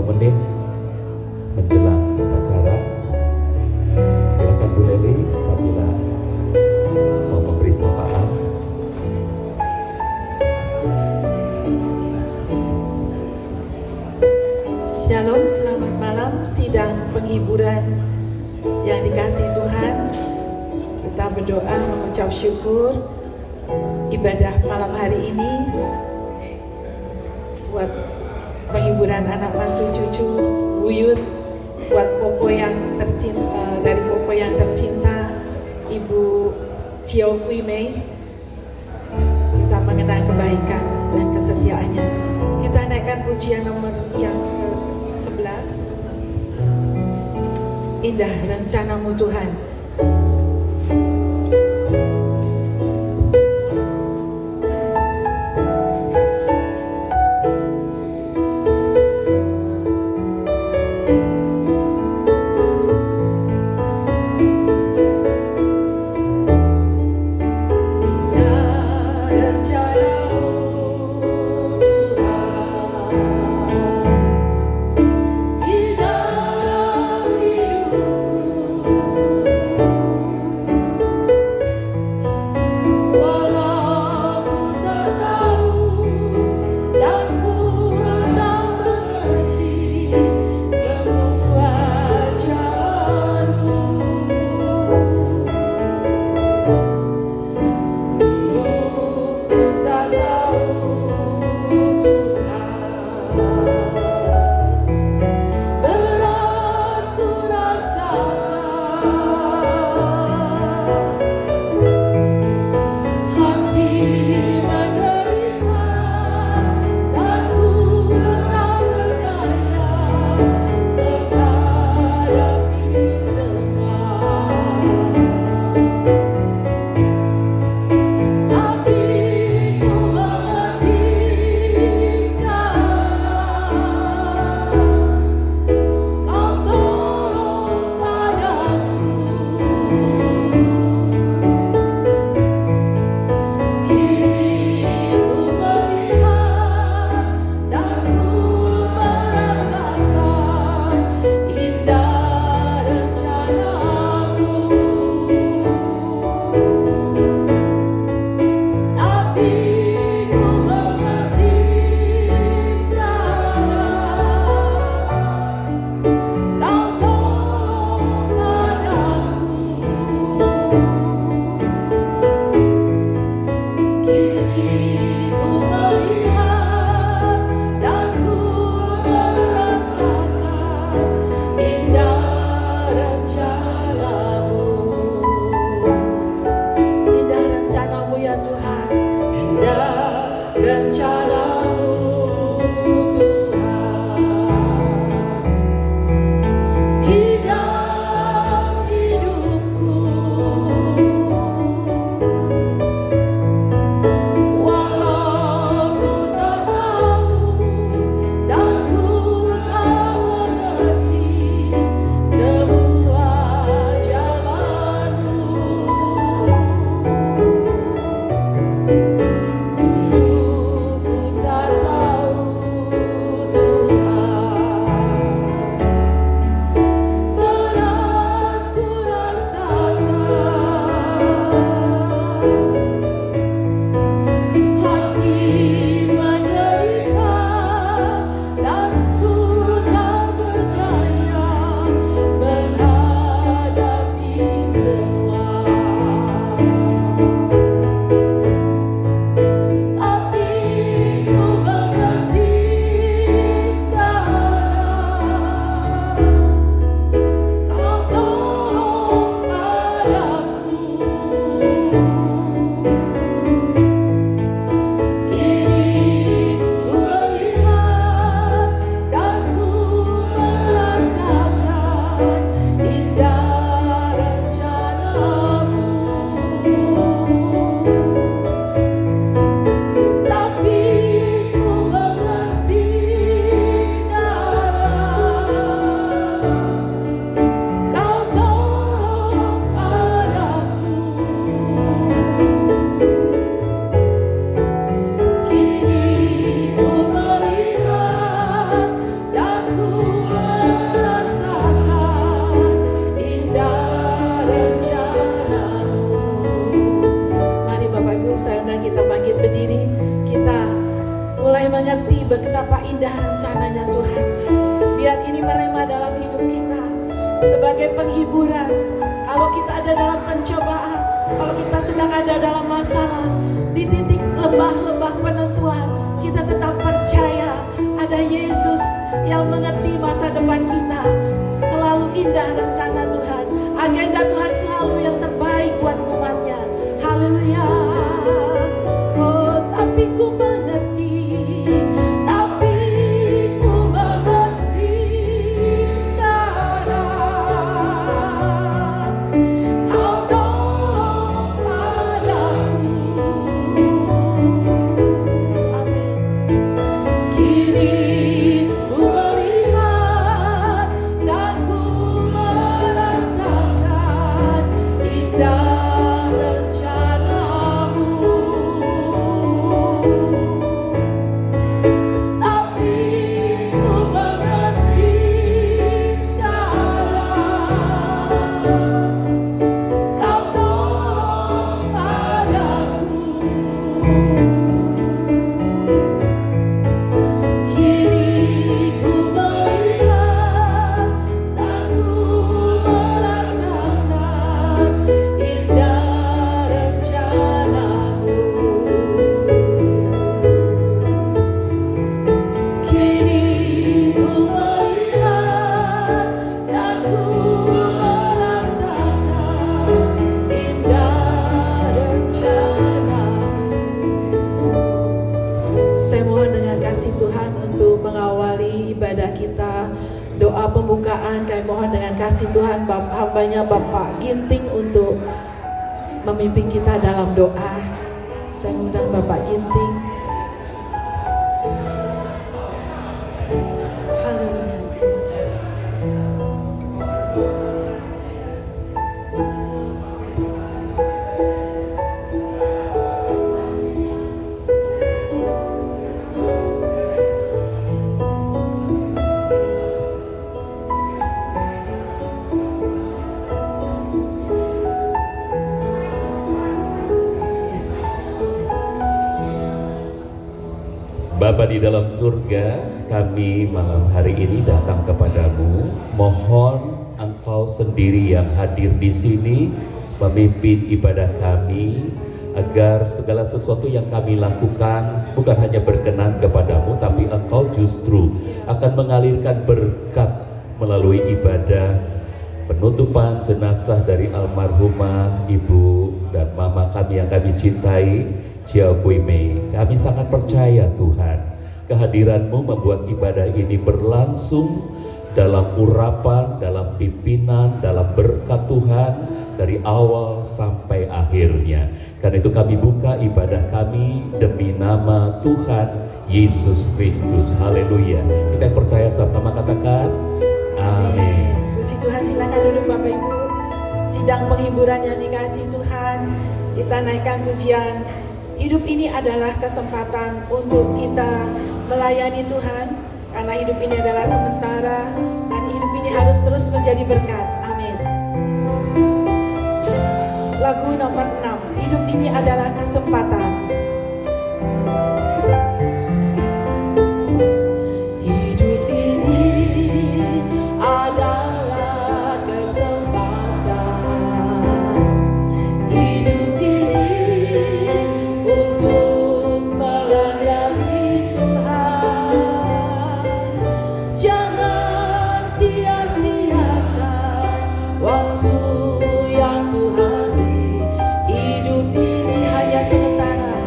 menit menjelang upacara. Silakan Bu Leli apabila mau memberi sapaan. Shalom, selamat malam. Sidang penghiburan yang dikasihi Tuhan, kita berdoa mengucap syukur ibadah malam hari ini buat penghiburan anak mantu cucu buyut, buat Popo yang tercinta, dari Popo yang tercinta Ibu Chiao Kui Mei. Kita mengenang kebaikan dan kesetiaannya. Kita naikkan pujian nomor yang ke-11. Indah rencanamu Tuhan. Di dalam hidupku indah rencananya Tuhan. Biar ini merema dalam hidup kita sebagai penghiburan. Kalau kita ada dalam pencobaan, kalau kita sedang ada dalam masalah, di titik lembah-lembah penentuan, kita tetap percaya ada Yesus yang mengerti masa depan kita. Selalu indah rencana Tuhan, agenda Tuhan selalu yang terbaik buat umatnya. Haleluya. Oh, tapi ku mengerti, tapi ku mengerti sekarang. Kau tolong padaku. Amin. Kini ku melihat dan ku merasakan indah rencanamu. Tapi ku mengerti sekarang. Kau tolong padaku. Kini ku melihat dan ku merasakan indah rencanamu. Kini ku melihat dan ku merasakan indah rencanamu. Saya mohon dengan kasih Tuhan untuk mengawali ibadah kita. Doa pembukaan kami mohon dengan kasih Tuhan hambanya Bapak Ginting untuk memimpin kita dalam doa. Saya undang Bapak Ginting. Haleluya. Terima kasih. Bapa di dalam surga, kami malam hari ini datang kepadamu. Mohon Engkau sendiri yang hadir di sini memimpin ibadah kami, agar segala sesuatu yang kami lakukan bukan hanya berkenan kepadamu, tapi Engkau justru akan mengalirkan berkat melalui ibadah penutupan jenazah dari almarhumah Ibu dan Mama kami yang kami cintai, Chiao Kui Mei. Kami sangat percaya Tuhan, kehadiran-Mu membuat ibadah ini berlangsung dalam urapan, dalam pimpinan, dalam berkat Tuhan dari awal sampai akhirnya. Karena itu kami buka ibadah kami demi nama Tuhan Yesus Kristus. Haleluya. Kita yang percaya sama-sama katakan amin. Puji Tuhan, silakan duduk Bapak Ibu. Sidang penghiburan yang dikasih Tuhan, kita naikkan pujian. Hidup ini adalah kesempatan untuk kita melayani Tuhan, karena hidup ini adalah sementara dan hidup ini harus terus menjadi berkat. Amin. Lagu nomor 6, hidup ini adalah kesempatan. Hidup ini adalah kesempatan. Hidup ini untuk melayani Tuhan. Jangan sia-siakan waktu yang Tuhan beri. Hidup ini hanya sementara.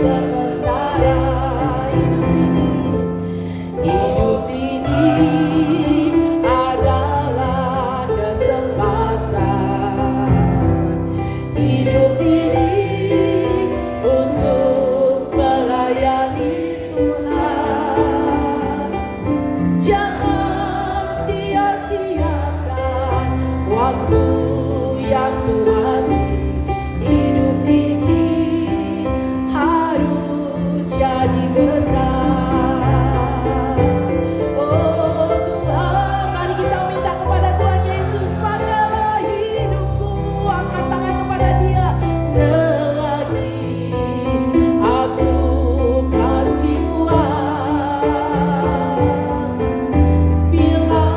sementara hidup ini adalah kesempatan. Hidup ini untuk melayani Tuhan. Jangan sia-siakan waktu yang Tuhan beri. Hidup ini harus jadi berkat. Oh Tuhan, mari kita minta kepada Tuhan Yesus, pakailah hidupku. Angkat tangan kepada Dia. Selagi aku masih kuat, bila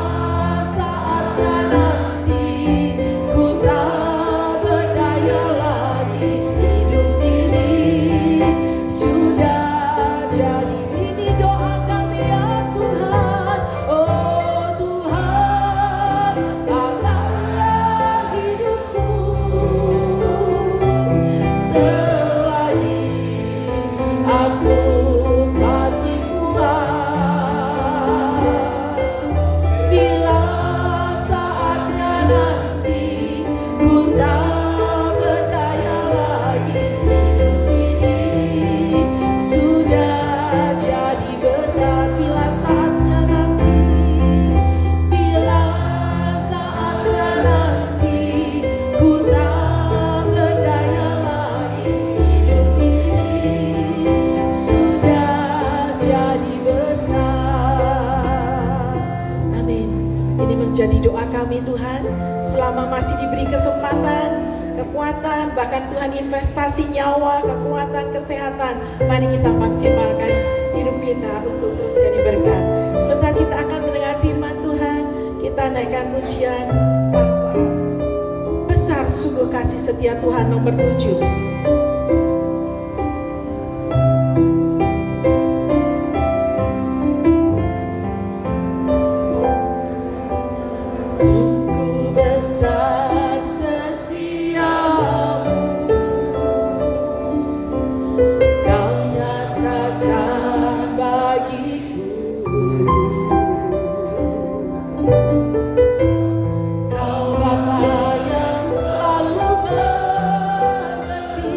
saatnya nanti ku tak berdaya lagi. Hidup ini sudah jadi. Ini doa kami ya Tuhan. Oh Tuhan, pakailah hidupku. Selagi aku masih kuat, bila saatnya nanti ku tak berdaya lagi. Hidup ini sudah jadi berat. Bila saatnya nanti, bila saatnya nanti ku tak berdaya lagi. Hidup ini sudah jadi berkat. Amin. Ini menjadi doa kami Tuhan. Selama masih diberi kesempatan, kekuatan, bahkan Tuhan investasi nyawa, kekuatan, kesehatan, mari kita maksimalkan hidup kita untuk terus jadi berkat. Sebentar kita akan mendengar firman Tuhan. Kita naikkan pujian bahwa besar sungguh kasih setia Tuhan nomor 7. Sungguh besar setiamu, Kau nyatakan bagiku. Kau Bapa yang selalu mengerti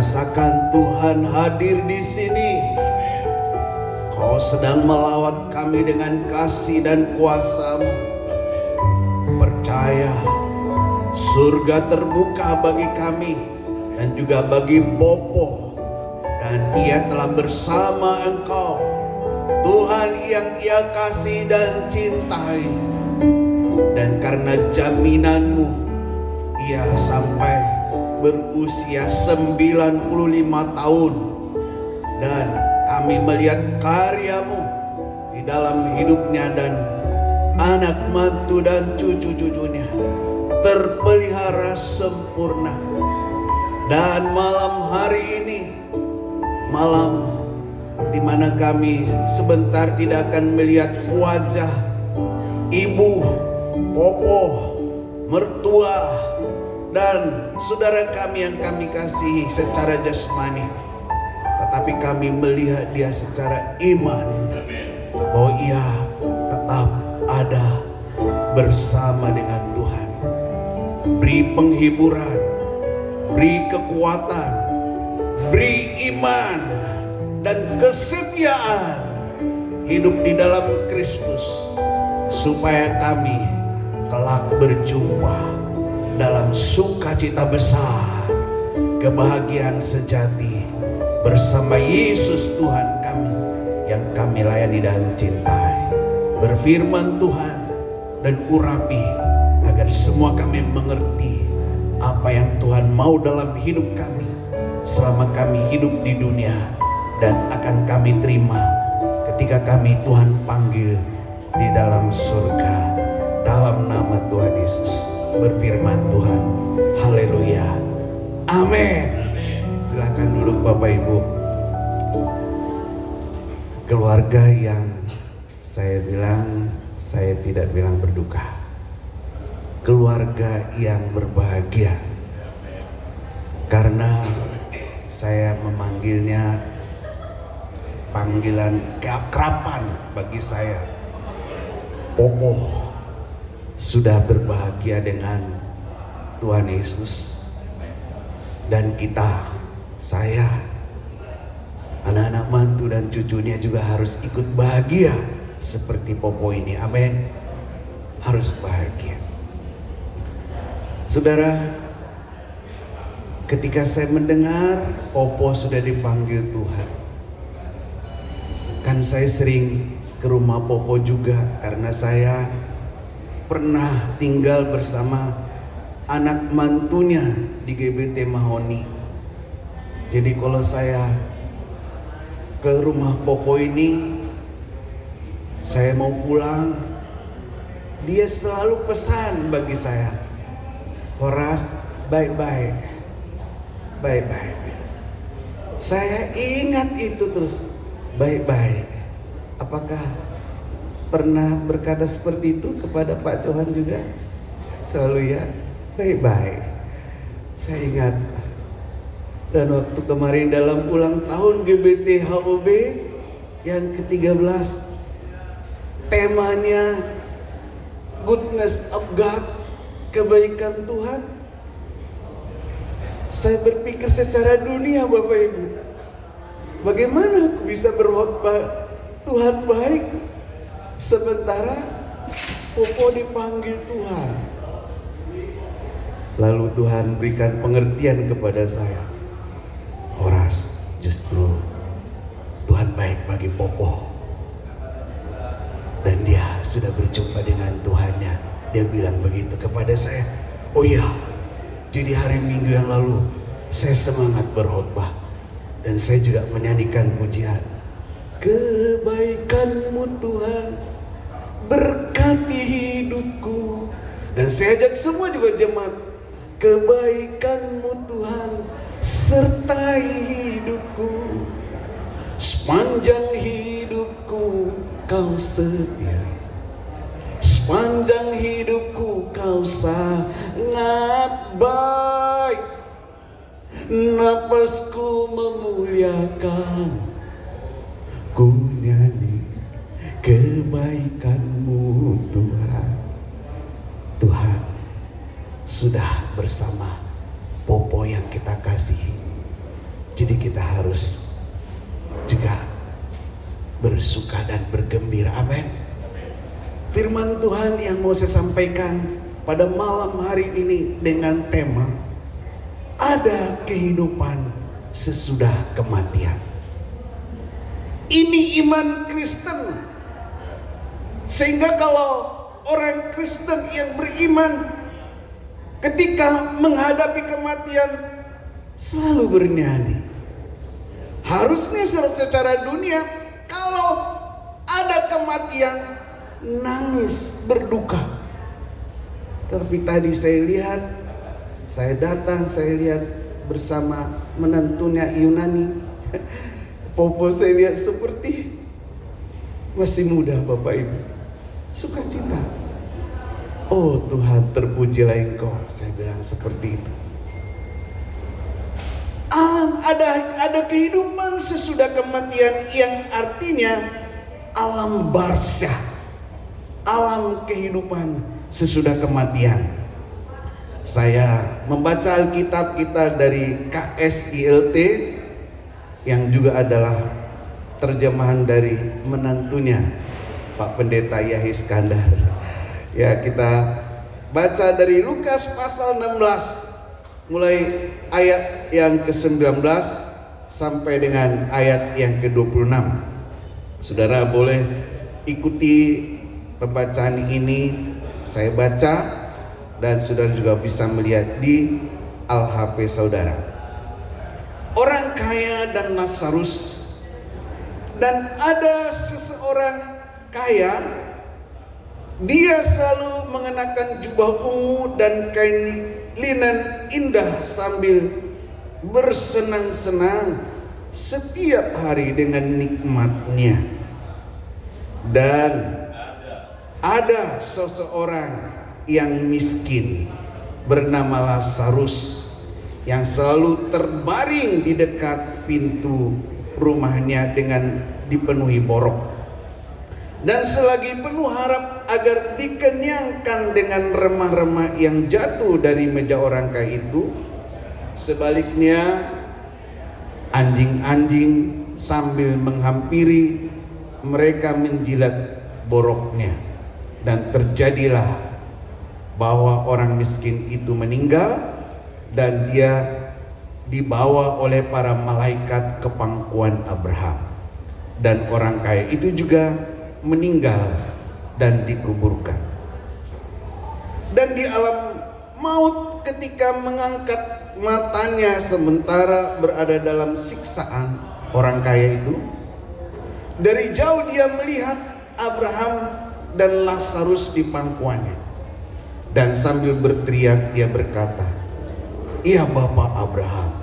Rasakan Tuhan hadir di sini. Kau sedang melawat kami dengan kasih dan kuasa-Mu. Percaya surga terbuka bagi kami dan juga bagi Popo, dan ia telah bersama Engkau, Tuhan yang ia kasih dan cintai. Dan karena jaminan-Mu, ia sampai berusia 95 tahun, dan kami melihat karya-Mu di dalam hidupnya, dan anak mantu dan cucu-cucunya terpelihara sempurna. Dan malam hari ini, malam di mana kami sebentar tidak akan melihat wajah Ibu Popo, mertua dan saudara kami yang kami kasihi secara jasmani, tetapi kami melihat dia secara iman, bahwa ia tetap ada bersama dengan Tuhan. Beri penghiburan, beri kekuatan, beri iman dan kesetiaan hidup di dalam Kristus, supaya kami kelak berjumpa dalam sukacita besar, kebahagiaan sejati bersama Yesus Tuhan kami yang kami layani dan cintai. Berfirman Tuhan dan urapi agar semua kami mengerti apa yang Tuhan mau dalam hidup kami selama kami hidup di dunia, dan akan kami terima ketika kami Tuhan panggil di dalam surga. Dalam nama Tuhan Yesus berfirman Tuhan. Haleluya. Amin. Silakan duduk Bapak Ibu. Keluarga yang saya tidak bilang berduka. Keluarga yang berbahagia. Karena saya memanggilnya panggilan keakraban bagi saya. Popo sudah berbahagia dengan Tuhan Yesus, dan kita, saya, anak-anak mantu dan cucunya juga harus ikut bahagia seperti Popo ini. Amin. Harus bahagia. Saudara, ketika saya mendengar Popo sudah dipanggil Tuhan. Kan saya sering ke rumah Popo juga karena saya pernah tinggal bersama anak mantunya di GBT Mahoni. Jadi kalau saya ke rumah Popo ini, saya mau pulang, dia selalu pesan bagi saya, Horas, bye-bye, bye-bye. Saya ingat itu terus, bye-bye. Apakah pernah berkata seperti itu kepada Pak Johan juga? Selalu ya, bye-bye. Saya ingat. Dan waktu kemarin dalam ulang tahun GBT HOB yang ke-13, temanya Goodness of God, kebaikan Tuhan. Saya berpikir secara dunia, Bapak Ibu, bagaimana aku bisa berkhotbah Tuhan baik sementara Popo dipanggil Tuhan. Lalu Tuhan berikan pengertian kepada saya, Horas, justru Tuhan baik bagi Popo. Dan dia sudah berjumpa dengan Tuhannya. Dia bilang begitu kepada saya. Oh iya, jadi hari Minggu yang lalu saya semangat berkhotbah. Dan saya juga menyanyikan pujian. Kebaikan-Mu Tuhan berkati hidupku. Dan saya ajak semua juga jemaat. Kebaikan-Mu Tuhan sertai hidupku. Sepanjang hidupku Kau setia, sepanjang hidupku Kau sangat baik. Napasku memuliakan, ku nyanyi kebaikan-Mu Tuhan. Tuhan sudah bersama Popo yang kita kasihi. Jadi kita harus juga bersuka dan bergembira. Amin. Firman Tuhan yang mau saya sampaikan pada malam hari ini dengan tema ada kehidupan sesudah kematian. Ini iman Kristen. Sehingga kalau orang Kristen yang beriman ketika menghadapi kematian selalu bernyanyi. Harusnya secara dunia kalau ada kematian, nangis, berduka. Tapi tadi saya datang, saya lihat bersama menantunya Yunani. Popo saya lihat seperti masih muda, Bapak Ibu. Sukacita. Oh Tuhan, terpujilah Engkau. Saya bilang seperti itu. Alam ada kehidupan sesudah kematian yang artinya alam barzah, alam kehidupan sesudah kematian. Saya membaca Alkitab kita dari KSILT yang juga adalah terjemahan dari menantunya Pak Pendeta Yahya Iskandar. Ya, kita baca dari Lukas pasal 16 mulai ayat yang ke-19 sampai dengan ayat yang ke-26. Saudara boleh ikuti pembacaan ini, saya baca, dan saudara juga bisa melihat di Al-HP saudara. Orang kaya dan Lazarus. Dan ada seseorang kaya, dia selalu mengenakan jubah ungu dan kain linen indah sambil bersenang-senang setiap hari dengan nikmatnya. Dan ada seseorang yang miskin bernama Lazarus yang selalu terbaring di dekat pintu rumahnya dengan dipenuhi borok. Dan selagi penuh harap agar dikenyangkan dengan remah-remah yang jatuh dari meja orang kaya itu, sebaliknya anjing-anjing sambil menghampiri mereka menjilat boroknya. Dan terjadilah bahwa orang miskin itu meninggal dan dia dibawa oleh para malaikat ke pangkuan Abraham. Dan orang kaya itu juga meninggal dan dikuburkan. Dan di alam maut ketika mengangkat matanya sementara berada dalam siksaan, orang kaya itu dari jauh dia melihat Abraham dan Lazarus di pangkuannya. Dan sambil berteriak dia berkata, "Ya Bapa Abraham,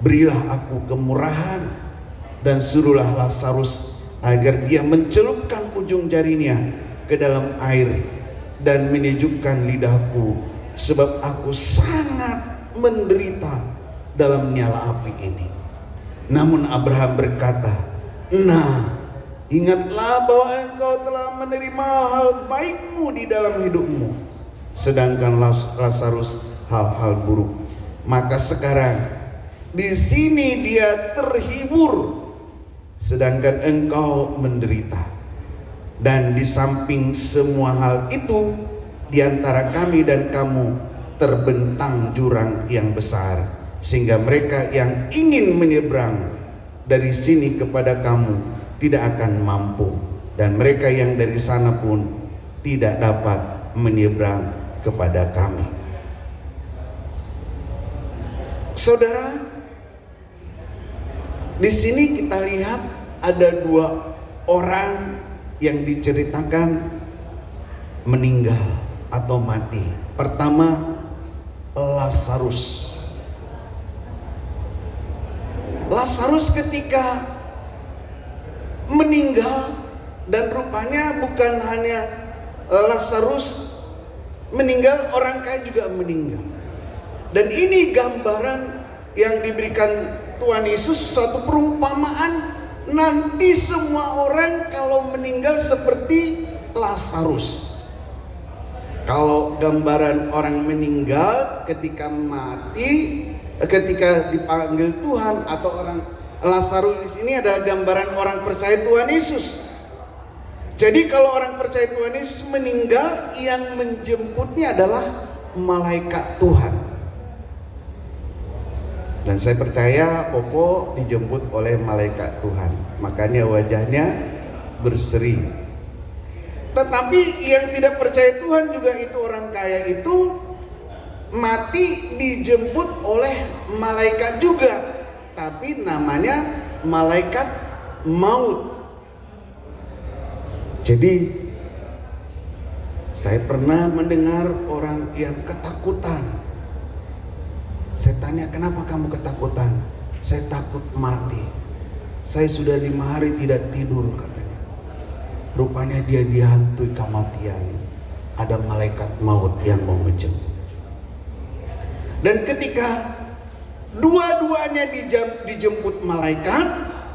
berilah aku kemurahan dan suruhlah Lazarus agar dia mencelupkan ujung jarinya ke dalam air dan menyejukkan lidahku, sebab aku sangat menderita dalam nyala api ini." Namun Abraham berkata, "Nah, ingatlah bahwa engkau telah menerima hal baikmu di dalam hidupmu, sedangkan Lazarus hal-hal buruk. Maka sekarang di sini dia terhibur, sedangkan engkau menderita. Dan di samping semua hal itu, di antara kami dan kamu terbentang jurang yang besar, sehingga mereka yang ingin menyeberang dari sini kepada kamu tidak akan mampu, dan mereka yang dari sana pun tidak dapat menyeberang kepada kami." Saudara, di sini kita lihat ada dua orang yang diceritakan meninggal atau mati. Pertama, Lazarus. Lazarus ketika meninggal, dan rupanya bukan hanya Lazarus meninggal, orang kaya juga meninggal. Dan ini gambaran yang diberikan Tuhan Yesus, suatu perumpamaan nanti semua orang kalau meninggal seperti Lazarus. Kalau gambaran orang meninggal ketika mati, ketika dipanggil Tuhan, atau orang Lazarus ini adalah gambaran orang percaya Tuhan Yesus. Jadi kalau orang percaya Tuhan Yesus meninggal, yang menjemputnya adalah malaikat Tuhan. Dan saya percaya Popo dijemput oleh malaikat Tuhan, makanya wajahnya berseri. Tetapi yang tidak percaya Tuhan juga, itu orang kaya itu mati dijemput oleh malaikat juga, tapi namanya malaikat maut. Jadi saya pernah mendengar orang yang ketakutan. Saya tanya, "Kenapa kamu ketakutan?" "Saya takut mati. Saya sudah 5 hari tidak tidur," katanya. Rupanya dia dihantui kematian. Ada malaikat maut yang mau menjemput. Dan ketika dua-duanya dijemput malaikat,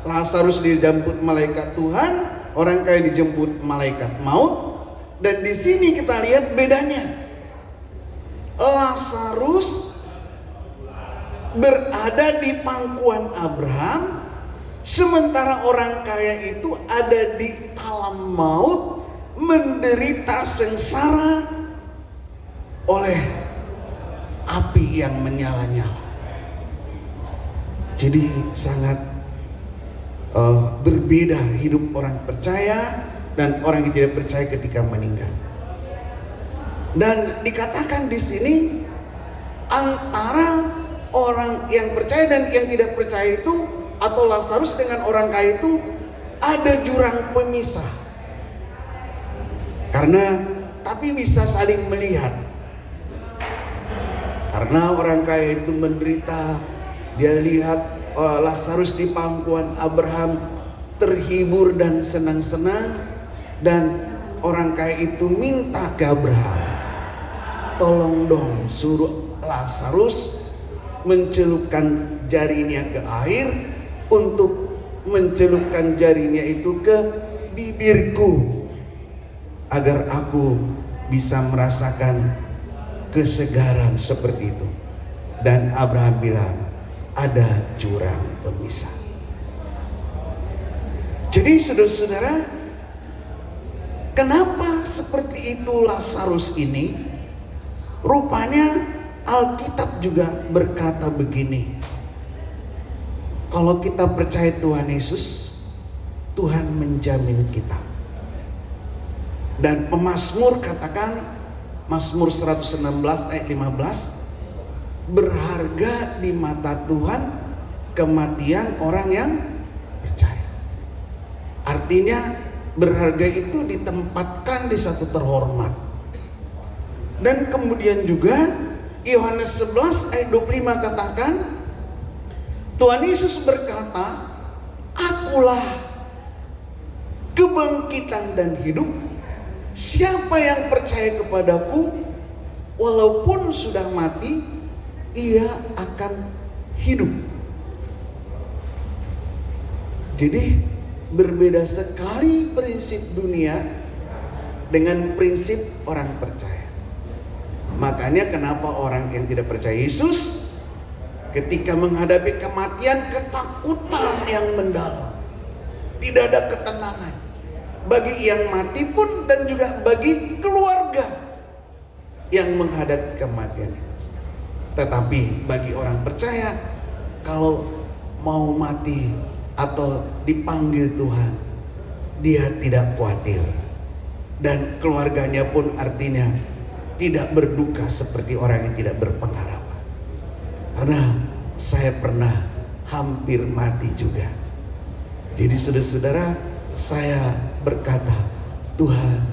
Lazarus dijemput malaikat Tuhan, orang kaya dijemput malaikat maut. Dan di sini kita lihat bedanya. Lazarus berada di pangkuan Abraham, sementara orang kaya itu ada di alam maut, menderita sengsara oleh api yang menyala-nyala. Jadi sangat berbeda hidup orang percaya dan orang yang tidak percaya ketika meninggal. Dan dikatakan di sini antara orang yang percaya dan yang tidak percaya itu, atau Lazarus dengan orang kaya itu, ada jurang pemisah. Tapi bisa saling melihat. Karena orang kaya itu menderita, dia lihat Lazarus di pangkuan Abraham terhibur dan senang-senang, dan orang kaya itu minta ke Abraham, "Tolong dong suruh Lazarus mencelupkan jarinya ke air, untuk mencelupkan jarinya itu ke bibirku, agar aku bisa merasakan kesegaran seperti itu." Dan Abraham bilang, "Ada jurang pemisah." Jadi saudara-saudara, kenapa seperti itu Lazarus ini? Rupanya Alkitab juga berkata begini, Kalau kita percaya Tuhan Yesus, Tuhan menjamin kita. Dan pemazmur katakan, Mazmur 116 ayat 15, berharga di mata Tuhan kematian orang yang percaya. Artinya berharga itu ditempatkan di satu terhormat. Dan kemudian juga Yohanes 11 ayat 25 katakan, Tuhan Yesus berkata, akulah kebangkitan dan hidup. Siapa yang percaya kepadaku, walaupun sudah mati, ia akan hidup. Jadi berbeda sekali prinsip dunia dengan prinsip orang percaya. Makanya kenapa orang yang tidak percaya Yesus ketika menghadapi kematian, ketakutan yang mendalam, tidak ada ketenangan bagi yang mati pun dan juga bagi keluarga yang menghadapi kematian. Tetapi bagi orang percaya, kalau mau mati atau dipanggil Tuhan, dia tidak khawatir. Dan keluarganya pun artinya tidak berduka seperti orang yang tidak berpengharapan. Karena saya pernah hampir mati juga. Jadi saudara-saudara, saya berkata, Tuhan,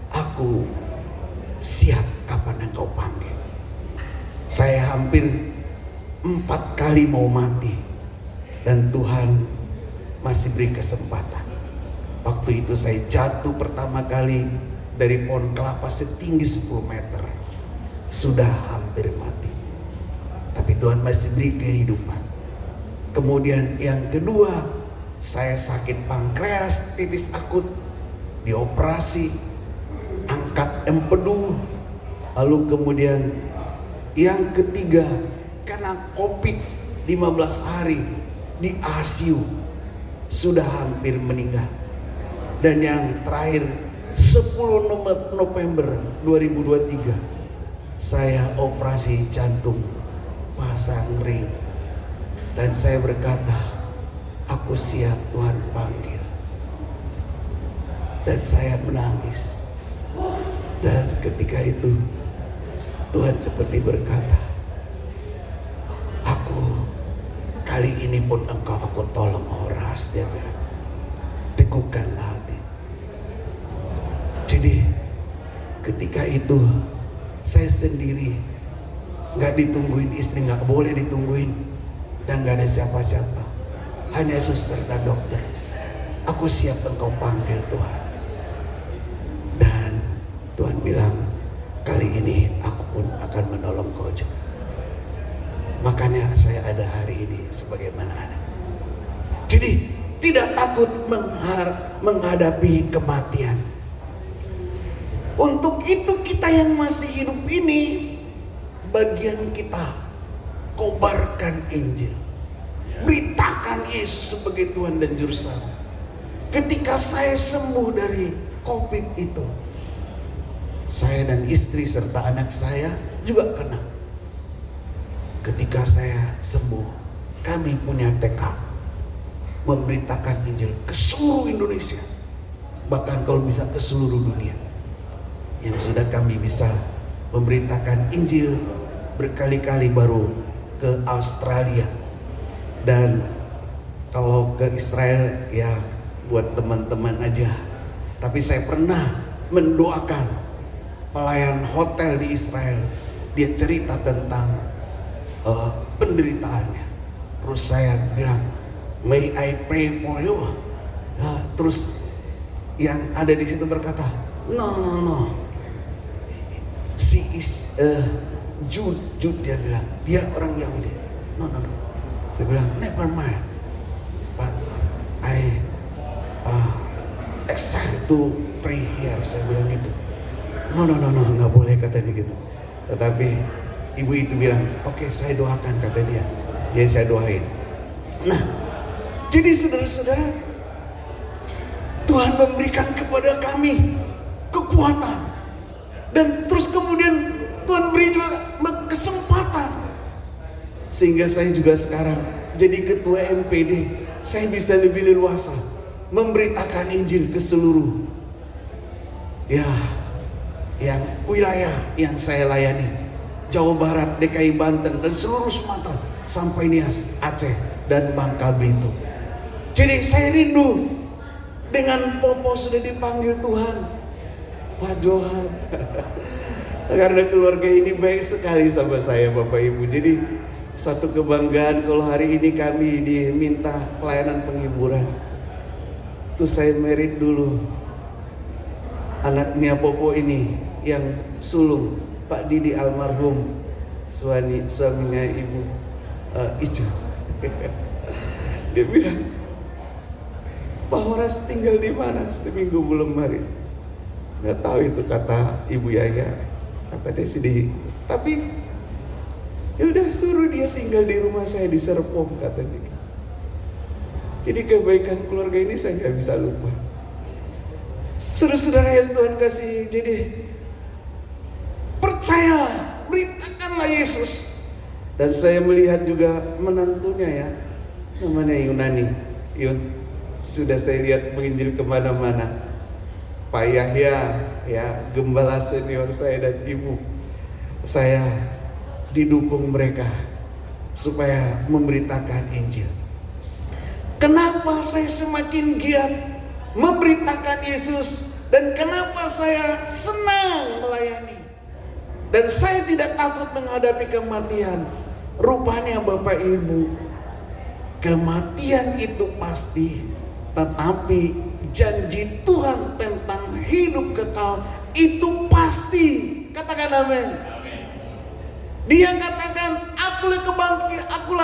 aku siap kapan Engkau panggil. Saya hampir 4 kali mau mati, dan Tuhan masih beri kesempatan. Waktu itu saya jatuh pertama kali dari pohon kelapa setinggi 10 meter. Sudah hampir mati, tapi Tuhan masih beri kehidupan. Kemudian yang kedua, saya sakit pankreas titis akut, dioperasi, angkat empedu. Lalu kemudian yang ketiga, kena COVID 15 hari di ICU, sudah hampir meninggal. Dan yang terakhir 10 November 2023, saya operasi jantung, pasang ring. Dan saya berkata, aku siap Tuhan panggil. Dan saya menangis. Dan ketika itu Tuhan seperti berkata, aku kali ini pun engkau aku tolong Horas, dia bilang, teguhkanlah hati. Jadi ketika itu saya sendiri, gak ditungguin istri, gak boleh ditungguin, dan gak ada siapa-siapa, hanya suster dan dokter. Aku siap engkau panggil Tuhan. Dan Tuhan bilang, kali ini aku pun akan menolong kau juga. Makanya saya ada hari ini sebagaimana ada. Jadi tidak takut menghadapi kematian. Untuk itu kita yang masih hidup ini, bagian kita kobarkan Injil. Beritakan Yesus sebagai Tuhan dan Juru Selamat. Ketika saya sembuh dari COVID itu, saya dan istri serta anak saya juga kena. Ketika saya sembuh, kami punya tekad memberitakan Injil ke seluruh Indonesia, bahkan kalau bisa ke seluruh dunia. Yang sudah kami bisa memberitakan Injil berkali-kali, baru ke Australia. Dan kalau ke Israel ya buat teman-teman aja. Tapi saya pernah mendoakan pelayan hotel di Israel. Dia cerita tentang penderitaannya. Terus saya bilang, may I pray for you? Nah, terus yang ada di situ berkata, no. She is Jude, dia bilang, dia orang Yahudi. No. Saya bilang, never mind, but I excited to pray here. Saya bilang gitu. No, nggak boleh katanya gitu. Tetapi ibu itu bilang, oke, saya doakan, kata dia. Jadi saya doain. Nah, jadi saudara-saudara, Tuhan memberikan kepada kami kekuatan. Dan terus kemudian Tuhan beri juga kesempatan. Sehingga saya juga sekarang jadi ketua MPD, saya bisa lebih leluasa memberitakan Injil ke seluruh yang wilayah yang saya layani, Jawa Barat, DKI Banten, dan seluruh Sumatera sampai Nias, Aceh, dan Bangka Belitung. Jadi saya rindu dengan Popo sudah dipanggil Tuhan, Pak Johan. Karena keluarga ini baik sekali sama saya, Bapak Ibu. Jadi satu kebanggaan kalau hari ini kami diminta pelayanan penghiburan. Terus saya merit dulu anaknya Popo ini yang sulung, Pak Didi almarhum, suaminya Ibu Icu. Dia bilang, Pak Horas tinggal di mana? Seminggu belum hari. Nggak tahu itu kata Ibu Yaya, kata dia sedih. Tapi ya udah suruh dia tinggal di rumah saya di Serpong, kata dia. Jadi kebaikan keluarga ini saya nggak bisa lupa. Saudara-saudara yang Tuhan kasih, jadi percayalah, beritakanlah Yesus. Dan saya melihat juga menantunya ya, namanya Yunani. Sudah saya lihat menginjil kemana-mana. Pak Yahya ya, gembala senior saya dan ibu saya didukung mereka supaya memberitakan Injil. Kenapa saya semakin giat memberitakan Yesus dan kenapa saya senang melayani dan saya tidak takut menghadapi kematian? Rupanya Bapak Ibu, kematian itu pasti, tetapi janji Tuhan tentang hidup kekal itu pasti. Katakan amin. Dia katakan, akulah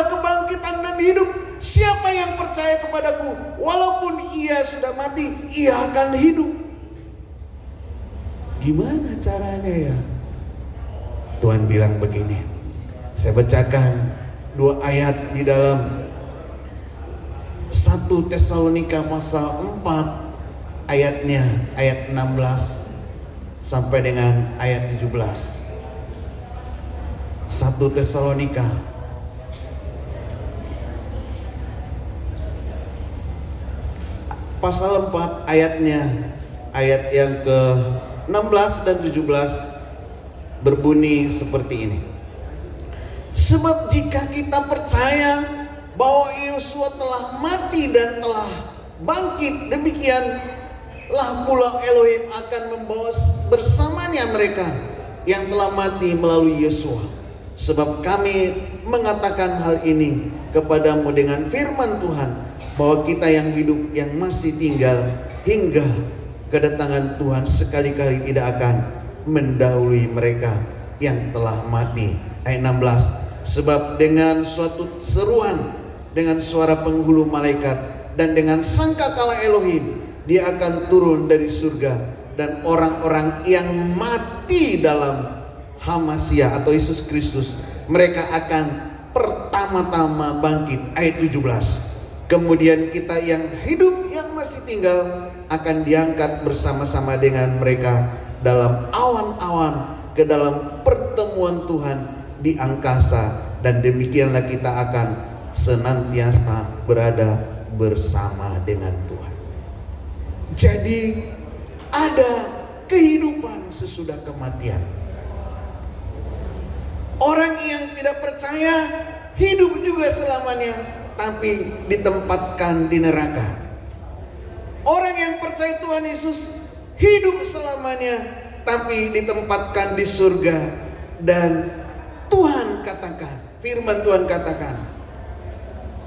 kebangkitan dan hidup. Siapa yang percaya kepadaku, walaupun ia sudah mati, ia akan hidup. Gimana caranya ya? Tuhan bilang begini. Saya bacakan 2 ayat di dalam 1 Tesalonika pasal 4 ayatnya, ayat 16 sampai dengan ayat 17. 1 Tesalonika pasal 4 ayatnya, ayat yang ke-16 dan 17 berbunyi seperti ini. Sebab jika kita percaya bahwa Yosua telah mati dan telah bangkit, demikianlah pula Elohim akan membawa bersamanya mereka yang telah mati melalui Yosua. Sebab kami mengatakan hal ini kepadamu dengan firman Tuhan, bahwa kita yang hidup yang masih tinggal hingga kedatangan Tuhan sekali-kali tidak akan mendahului mereka yang telah mati. Ayat 16. Sebab dengan suatu seruan, dengan suara penghulu malaikat, dan dengan sangkakala Elohim, dia akan turun dari surga, dan orang-orang yang mati dalam Hamasia atau Yesus Kristus, mereka akan pertama-tama bangkit. Ayat 17. Kemudian kita yang hidup yang masih tinggal akan diangkat bersama-sama dengan mereka dalam awan-awan ke dalam pertemuan Tuhan di angkasa, dan demikianlah kita akan senantiasa berada bersama dengan Tuhan. Jadi ada kehidupan sesudah kematian. Orang yang tidak percaya hidup juga selamanya, tapi ditempatkan di neraka. Orang yang percaya Tuhan Yesus hidup selamanya, tapi ditempatkan di surga. Dan Tuhan katakan, firman Tuhan katakan,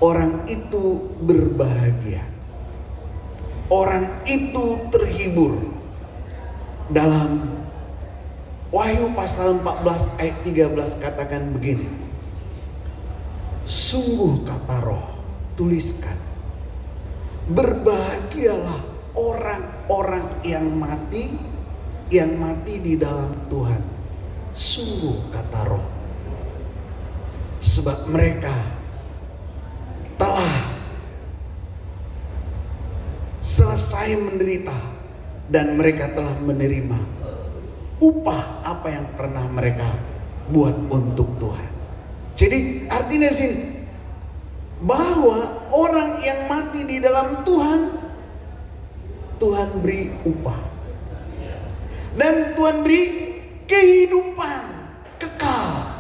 orang itu berbahagia, orang itu terhibur. Dalam Wahyu pasal 14 ayat 13 katakan begini. Sungguh kata Roh, tuliskan, berbahagialah orang-orang yang mati di dalam Tuhan. Sungguh kata Roh, sebab mereka telah selesai menderita dan mereka telah menerima upah apa yang pernah mereka buat untuk Tuhan. Jadi artinya di sini bahwa orang yang mati di dalam Tuhan, Tuhan beri upah. Dan Tuhan beri kehidupan kekal.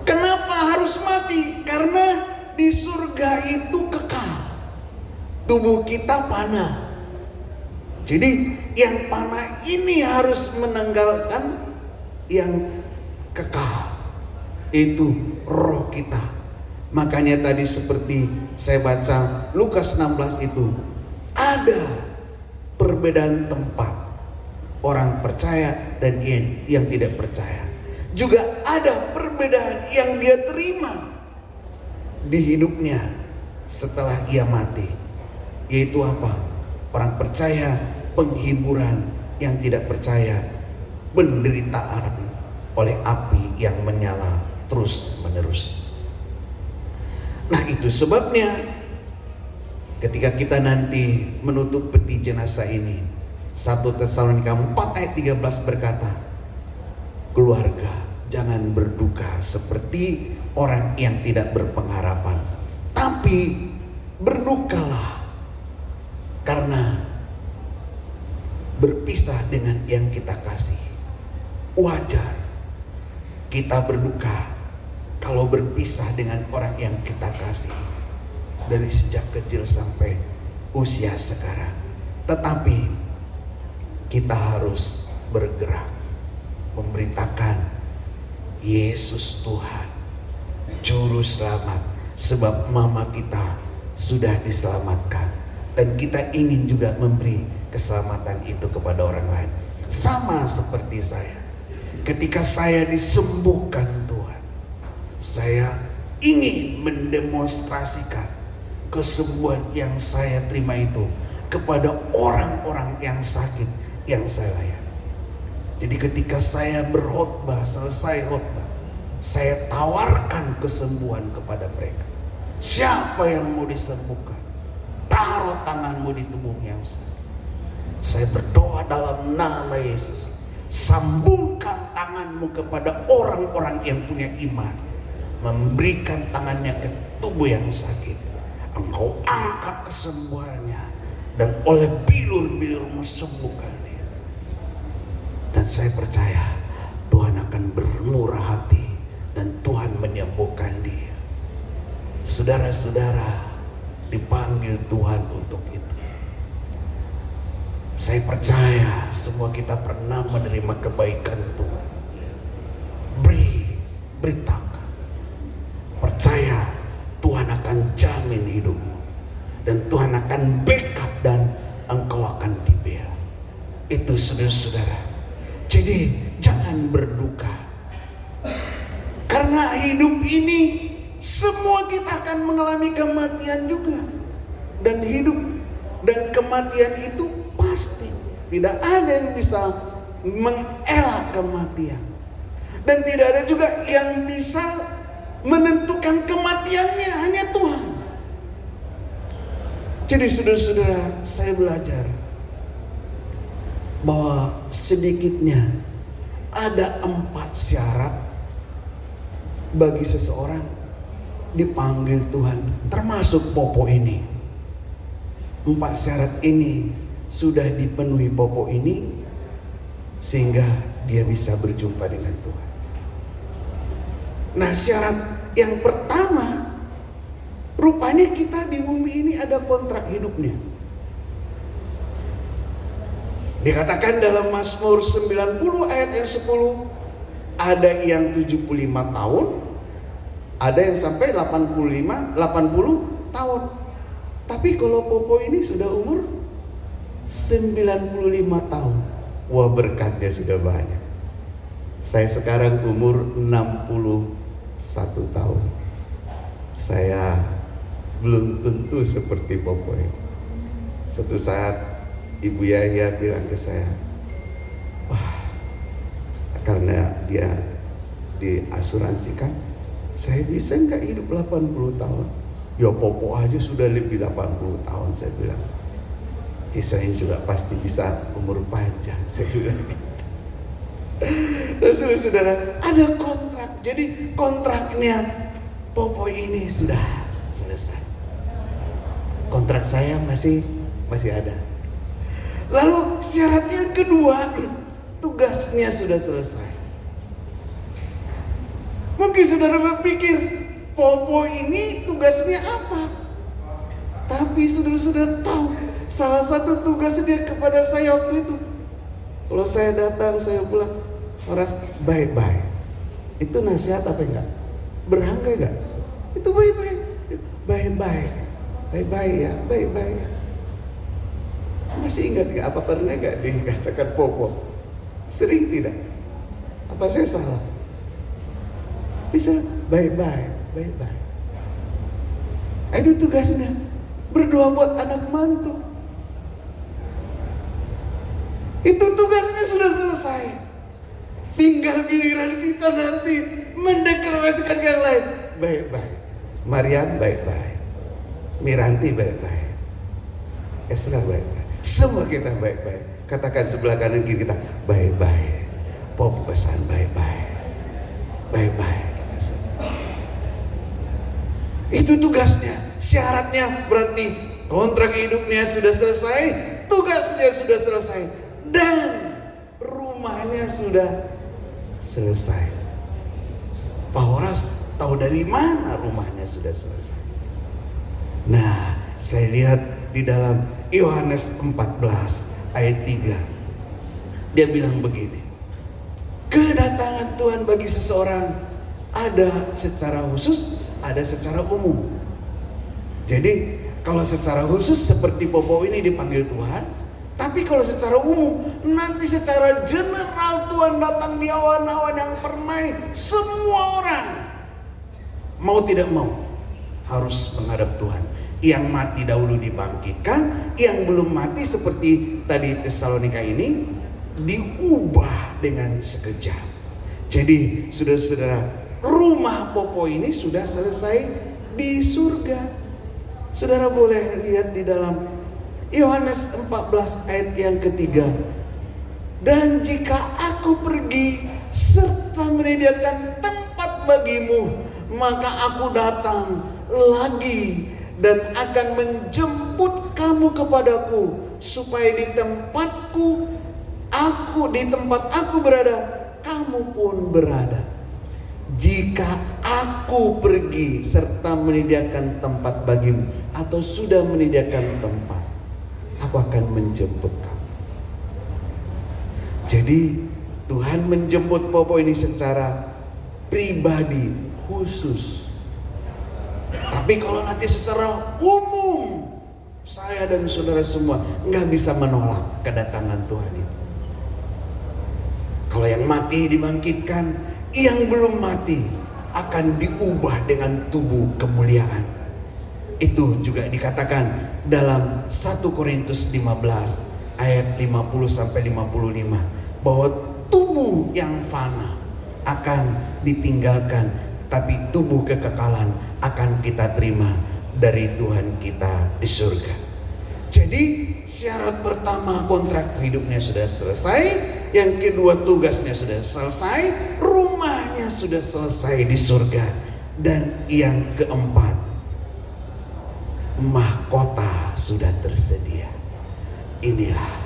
Kenapa harus mati? Karena di surga itu kekal. Tubuh kita panah. Jadi yang panah ini harus menanggalkan yang kekal. Itu roh kita. Makanya tadi seperti saya baca Lukas 16 itu, ada perbedaan tempat orang percaya dan yang tidak percaya. Juga ada perbedaan yang dia terima di hidupnya setelah ia mati. Yaitu apa? Orang percaya penghiburan, yang tidak percaya penderitaan oleh api yang menyala terus menerus. Nah, itu sebabnya ketika kita nanti menutup peti jenazah ini, 1 Tesalonika 4 ayat 13 berkata, keluarga jangan berduka seperti orang yang tidak berpengharapan, tapi berdukalah karena berpisah dengan yang kita kasih. Wajar kita berduka kalau berpisah dengan orang yang kita kasih dari sejak kecil sampai usia sekarang. Tetapi kita harus bergerak memberitakan Yesus Tuhan, Juru Selamat, sebab mama kita sudah diselamatkan dan kita ingin juga memberi keselamatan itu kepada orang lain. Sama seperti saya, ketika saya disembuhkan Tuhan, saya ingin mendemonstrasikan kesembuhan yang saya terima itu kepada orang-orang yang sakit yang saya layani. Jadi ketika saya berkhotbah, selesai khotbah, saya tawarkan kesembuhan kepada mereka. Siapa yang mau disembuhkan? Taruh tanganmu di tubuh yang sakit. Saya berdoa dalam nama Yesus. Sambungkan tanganmu kepada orang-orang yang punya iman, memberikan tangannya ke tubuh yang sakit. Engkau angkat kesembuhannya, dan oleh bilur-bilurmu sembuhkan dia. Dan saya percaya Tuhan akan bermurah hati dan Tuhan menyembuhkan dia. Saudara-saudara dipanggil Tuhan untuk itu. Saya percaya semua kita pernah menerima kebaikan Tuhan. Beritakan. Percaya Tuhan akan jamin hidupmu. Dan Tuhan akan backup dan engkau akan dibela. Itu saudara-saudara. Jadi jangan berduka. Karena hidup ini semua kita akan mengalami kematian juga. Dan hidup dan kematian itu pasti. Tidak ada yang bisa mengelak kematian. Dan tidak ada juga yang bisa menentukan kematiannya, hanya Tuhan. Jadi saudara-saudara, saya belajar bahwa sedikitnya ada 4 syarat bagi seseorang dipanggil Tuhan, termasuk Popo ini. 4 syarat ini sudah dipenuhi Popo ini sehingga dia bisa berjumpa dengan Tuhan. Nah, syarat yang pertama, rupanya kita di bumi ini ada kontrak hidupnya. Dikatakan dalam Mazmur 90 ayat yang 10, ada yang 75 tahun, ada yang sampai 80 tahun. Tapi kalau Popo ini sudah umur 95 tahun. Wah, berkatnya sudah banyak. Saya sekarang umur 61 tahun. Saya belum tentu seperti Popo ini. Suatu saat Ibu Yahya bilang ke saya, wah, karena dia diasuransikan, saya bisa nggak hidup 80 tahun? Ya Popo aja sudah lebih 80 tahun, saya bilang. Saya juga pasti bisa umur panjang, saya bilang. Dan saudara-saudara, ada kontrak. Jadi kontraknya Popo ini sudah selesai. Kontrak saya masih ada. Lalu syarat yang kedua, tugasnya sudah selesai. Mungkin saudara berpikir, Popo ini tugasnya apa? Tapi saudara-saudara tahu, salah satu tugas dia kepada saya waktu itu, kalau saya datang, saya pulang, Horas, bye-bye. Itu nasihat apa enggak? Berangga enggak? Itu bye-bye. Bye-bye. Bye-bye ya, bye-bye ya. Masih ingat enggak? Apa pernah enggak dikatakan Popo? Sering tidak? Apa saya salah? Bisa bye-bye, bye-bye. Itu tugasnya. Berdoa buat anak mantu. Itu tugasnya sudah selesai. Tinggal giliran kita nanti mendeklarasikan yang lain. Bye-bye. Mariam bye-bye. Miranti bye-bye. Esra bye-bye. Semua kita bye-bye. Katakan sebelah kanan kiri kita bye-bye. Pop pesan bye-bye. Bye-bye kita semua. Itu tugasnya. Syaratnya berarti kontrak hidupnya sudah selesai, tugasnya sudah selesai, dan rumahnya sudah selesai. Pak Horas tahu dari mana rumahnya sudah selesai? Nah, saya lihat di dalam Yohanes 14 ayat 3. Dia bilang begini. Kedatangan Tuhan bagi seseorang ada secara khusus, ada secara umum. Jadi kalau secara khusus seperti Popo ini dipanggil Tuhan, tapi kalau secara umum nanti secara general Tuhan datang di awan-awan yang permai. Semua orang mau tidak mau harus menghadap Tuhan. Yang mati dahulu dibangkitkan, yang belum mati seperti tadi Tesalonika ini diubah dengan sekejap. Jadi saudara-saudara, rumah Popo ini sudah selesai di surga. Saudara boleh lihat di dalam Yohanes 14 ayat yang ketiga. Dan jika aku pergi serta menyediakan tempat bagimu, maka aku datang lagi dan akan menjemput kamu kepadaku, supaya di tempat aku berada, kamu pun berada. Jika aku pergi serta menyediakan tempat bagimu, atau sudah menyediakan tempat, aku akan menjemput kamu. Jadi Tuhan menjemput Popo ini secara pribadi khusus. Tapi kalau nanti secara umum, saya dan saudara semua nggak bisa menolak kedatangan Tuhan itu. Kalau yang mati dibangkitkan, yang belum mati akan diubah dengan tubuh kemuliaan. Itu juga dikatakan dalam 1 Korintus 15 ayat 50 sampai 55 bahwa tubuh yang fana akan ditinggalkan, tapi tubuh kekekalan akan kita terima dari Tuhan kita di surga. Jadi syarat pertama, kontrak hidupnya sudah selesai. Yang kedua, tugasnya sudah selesai, rumahnya sudah selesai di surga. Dan yang keempat, mahkota sudah tersedia. Inilah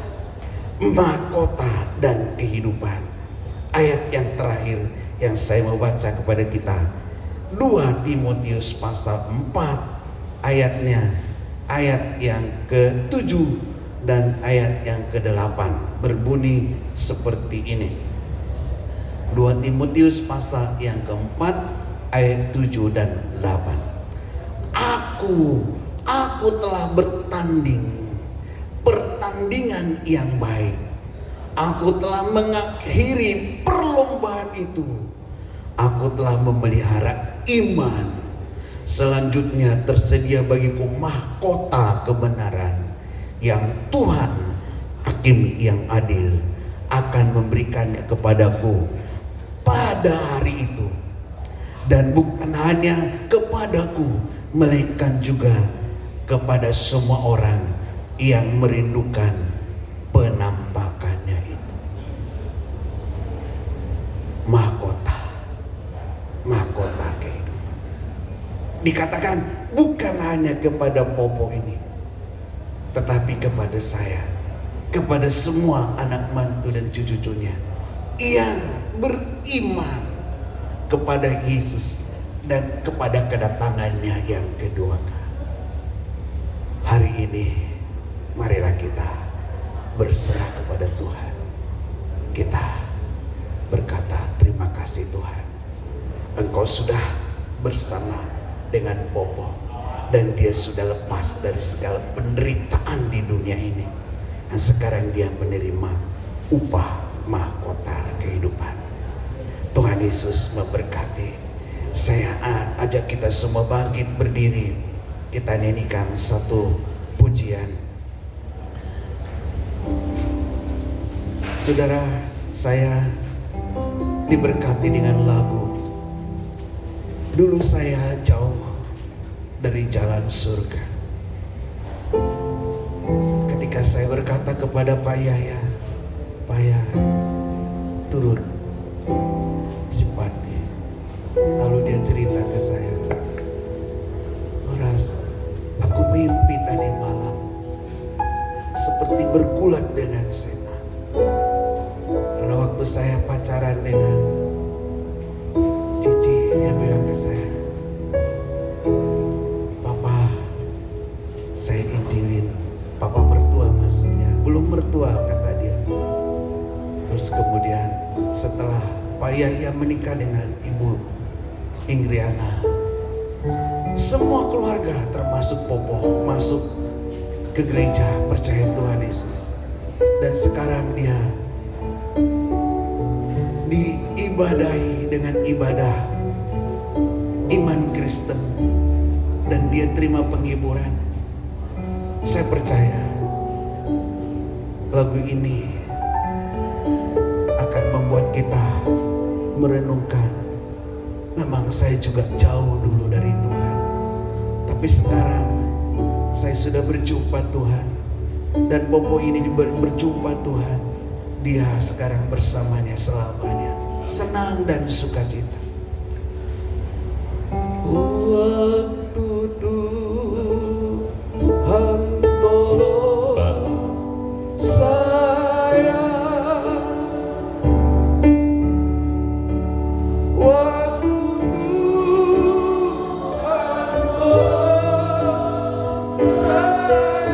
mahkota dan kehidupan. Ayat yang terakhir yang saya mau baca kepada kita, 2 Timotius pasal 4 ayat yang ke-7 dan ayat yang ke-8 berbunyi seperti ini. 2 Timotius pasal yang keempat ayat 7 dan 8. Aku telah bertanding pertandingan yang baik. Aku telah mengakhiri perlombaan itu. Aku telah memelihara iman. Selanjutnya tersedia bagiku mahkota kebenaran yang Tuhan, Hakim yang adil, akan memberikannya kepadaku pada hari itu. Dan bukan hanya kepadaku, melainkan juga kepada semua orang yang merindukan penampakannya itu. Dikatakan bukan hanya kepada Popo ini, tetapi kepada saya, kepada semua anak mantu dan cucu-cucunya yang beriman kepada Yesus dan kepada kedatangannya yang kedua kali. Hari ini marilah kita berserah kepada Tuhan. Kita berkata, terima kasih Tuhan, Engkau sudah bersama dengan Popo dan dia sudah lepas dari segala penderitaan di dunia ini, dan sekarang dia menerima upah mahkota kehidupan. Tuhan Yesus memberkati. Saya ajak kita semua bangkit berdiri, kita nyanyikan satu pujian. Saudara, saya diberkati dengan lagu. Dulu saya jauh dari jalan surga. Ketika saya berkata kepada Pak Yahya, Pak Yahya, turut simpati. Lalu dia cerita ke saya, Horas, aku mimpi tadi malam seperti bergulat dengan setan. Karena waktu saya pacaran dengan Cici, dia bilang ke saya, Papa, saya izinin, Papa mertua maksudnya, belum mertua kata dia. Terus kemudian setelah Pak Yahya menikah dengan Ibu Ingriana, semua keluarga termasuk Popo masuk ke gereja percaya Tuhan Yesus. Dan sekarang dia diibadahi dengan ibadah iman Kristen dan dia terima penghiburan. Saya percaya lagu ini akan membuat kita merenungkan, memang saya juga jauh dulu dari Tuhan, tapi sekarang saya sudah berjumpa Tuhan, dan Popo ini berjumpa Tuhan. Dia sekarang bersamanya selamanya, senang dan sukacita. Waktu Tuhan tolong saya, waktu Tuhan tolong saya,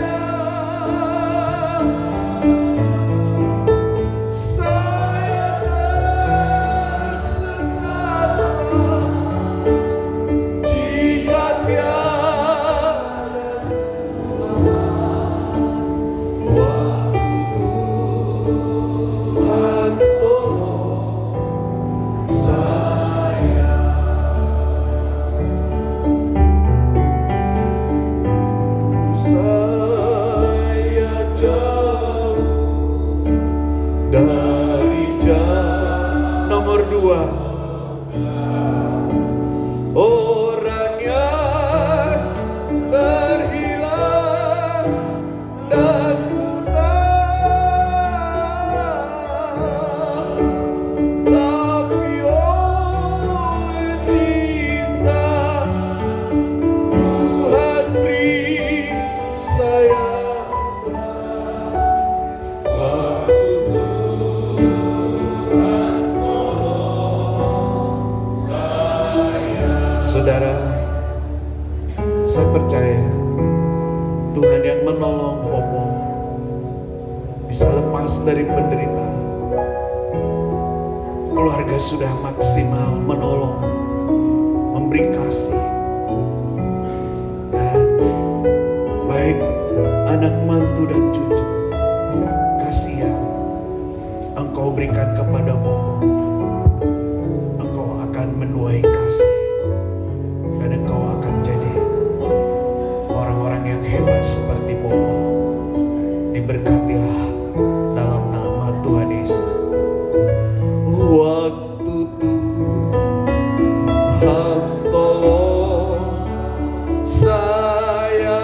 saya tersesatlah jika tiada Tuhan. Waktu Tuhan tolong saya, saya jauh dari jalan. Nomor 2, orang yang berhilang dan buta, tapi oleh cinta Tuhan beri saya terang. Waktu Tuhan tolong saya. Saudara, saya percaya Tuhan yang menolong Popo bisa lepas dari penderitaan. Keluarga sudah maksimal menolong, memberi kasih, dan baik anak mantu dan cucu, kasih yang Engkau berikan kepada Popo, Engkau akan menuai kasih, dan Engkau akan jadi orang-orang yang hebat seperti Popo. Diberkatilah dalam nama Tuhan Yesus. Waktu Tuhan tolong saya,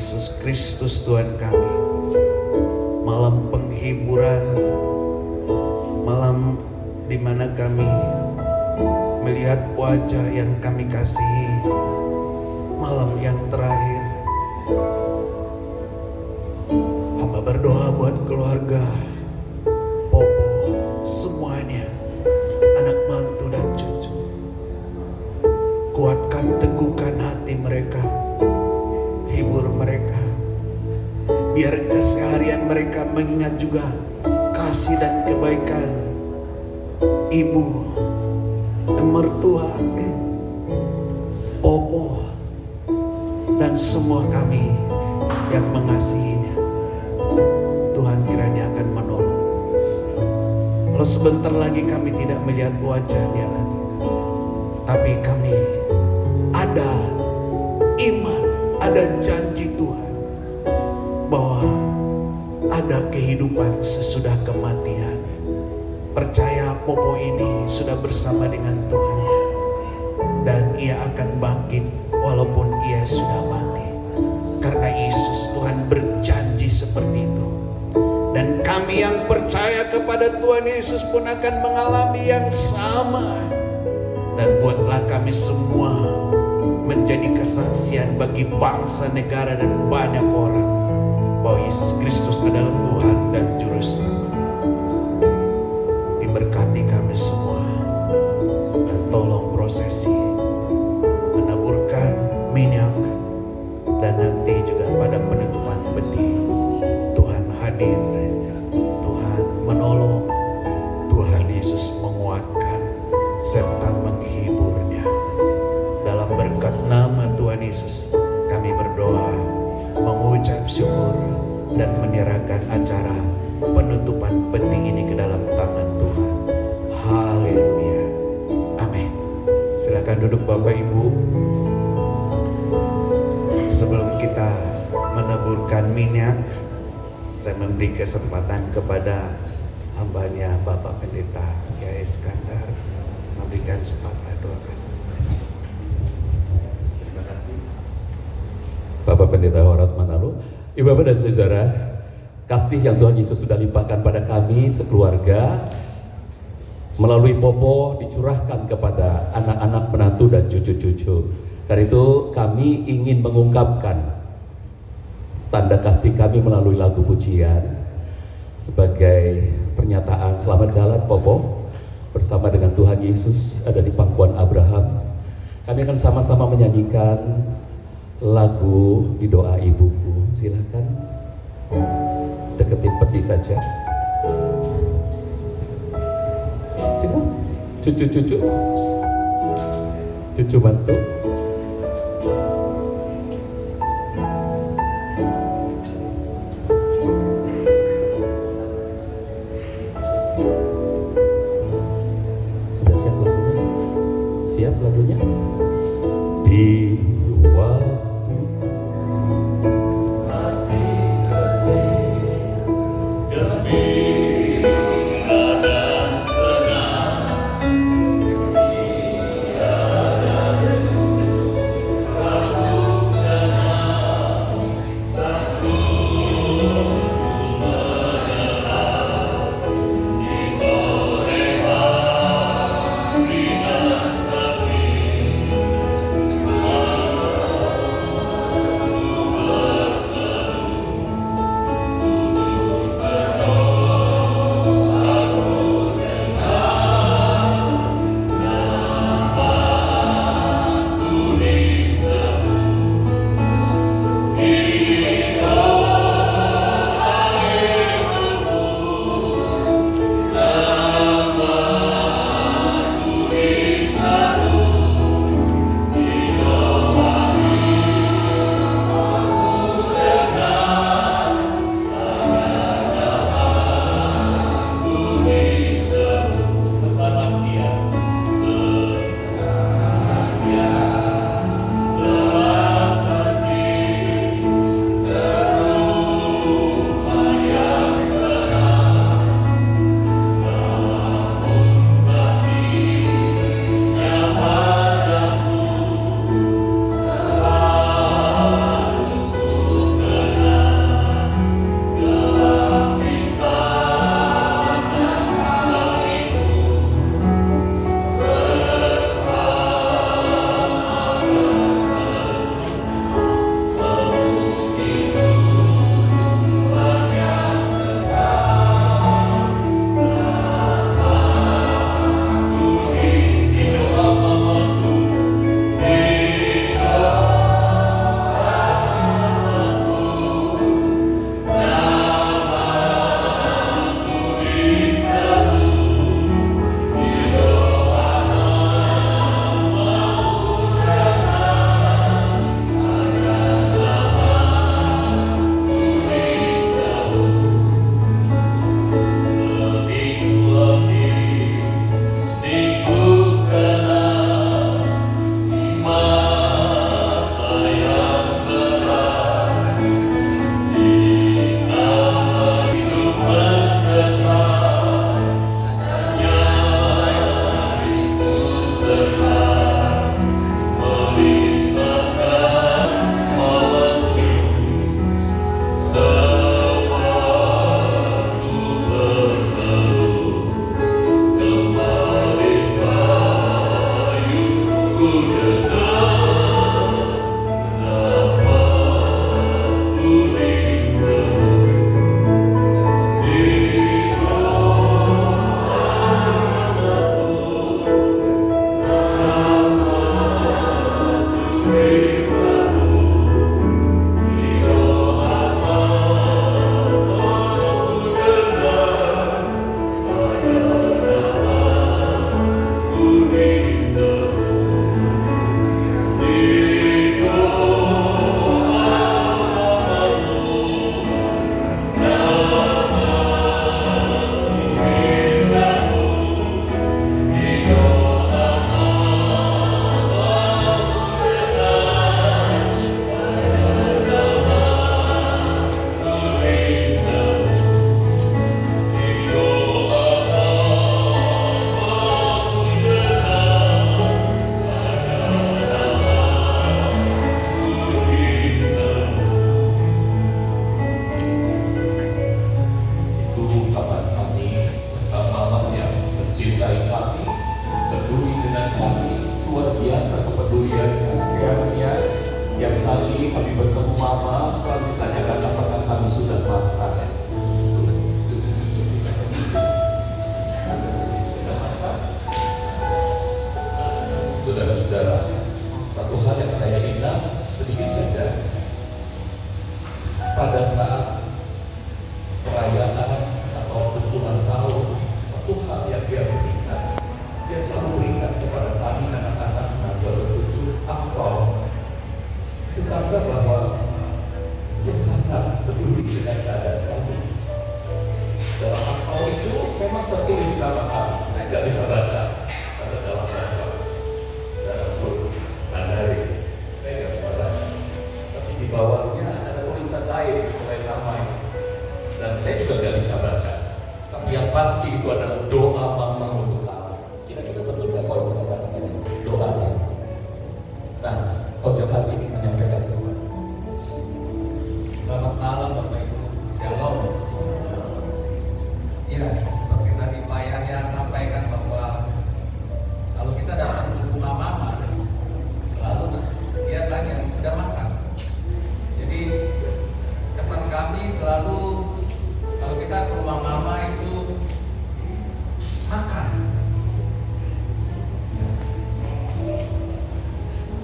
Yesus Kristus Tuhan kami. Malam penghiburan, malam di mana kami melihat wajah yang kami kasihi, malam yang terakhir. Hamba berdoa buat keluarga Popo semuanya, anak mantu dan cucu. Kuatkan, teguhkan hati mereka, hibur mereka. Biar keseharian mereka mengingat juga kasih dan kebaikan ibu, mertua, Popo, dan semua kami yang mengasihinya. Tuhan kiranya akan menolong. Kalau sebentar lagi kami tidak melihat wajahnya lagi, tapi kami ada iman, ada janji Tuhan bahwa ada kehidupan sesudah kematian. Percaya Popo ini sudah bersama dengan Tuhan, dan ia akan bangkit walaupun ia sudah mati. Karena Yesus Tuhan berjanji seperti itu. Dan kami yang percaya kepada Tuhan Yesus pun akan mengalami yang sama. Dan buatlah kami semua menjadi kesaksian bagi bangsa, negara, dan banyak orang bahwa Yesus Kristus adalah Tuhan dan Juru Selamat. Diberkati kami semua, dan tolong prosesi menaburkan minyak, dan nanti juga pada penutupan peti Tuhan hadir, Tuhan menolong, Tuhan Yesus menguatkan serta menghiburnya. Dalam berkat nama Tuhan Yesus kami berdoa, mengucap syukur, dan menyerahkan acara penutupan peti ini ke dalam tangan Tuhan. Haleluya, amin. Silakan duduk Bapak Ibu. Sebelum kita menaburkan minyak, saya memberi kesempatan kepada hambanya Bapak Pendeta Kiai Iskandar memberikan sepatah doa. Terima kasih Bapak Pendeta Horas Manalo. Ibu Bapak dan Saudara, kasih yang Tuhan Yesus sudah limpahkan pada kami sekeluarga melalui Popo dicurahkan kepada anak-anak, menantu, dan cucu-cucu. Karena itu kami ingin mengungkapkan tanda kasih kami melalui lagu pujian sebagai pernyataan selamat jalan Popo bersama dengan Tuhan Yesus ada di pangkuan Abraham. Kami akan sama-sama menyanyikan lagu Di Doa Ibuku. Silakan deketin peti saja. Silakan cucu-cucu, cucu mantu. Sudah siap lagunya? Siap lagunya? Di waktu masih kecil, gembira dan senang, tiada sudah matang. Saudara-saudara, satu hal yang saya ingat sedikit saja, pada saat perayaan atau ulang tahun, satu hal yang dia berikan, dia selalu berikan kepada kami anak-anak dan cucu angpau. Itu tanda bahwa dia sangat peduli dengan keadaan kami. Dalam angpau itu memang tertulis nama kami. Saya nggak bisa baca karena dalam bahasa Mandarin, saya nggak bisa baca. Tapi di bawahnya ada tulisan lain selain nama ini, dan saya juga nggak bisa baca. Tapi yang pasti itu adalah doa mama untuk kami. Kira-kira betul nggak kalau kita katakan doanya? Nah, pojok hari ini menyampaikan sesuatu. Selamat malam Bapak Ibu, Shalom. Ya, seperti tadi Pak Yahya sampaikan bahwa kalau kita datang ke rumah mama, selalu dia tanya sudah makan. Jadi kesan kami selalu kalau kita ke rumah mama itu makan.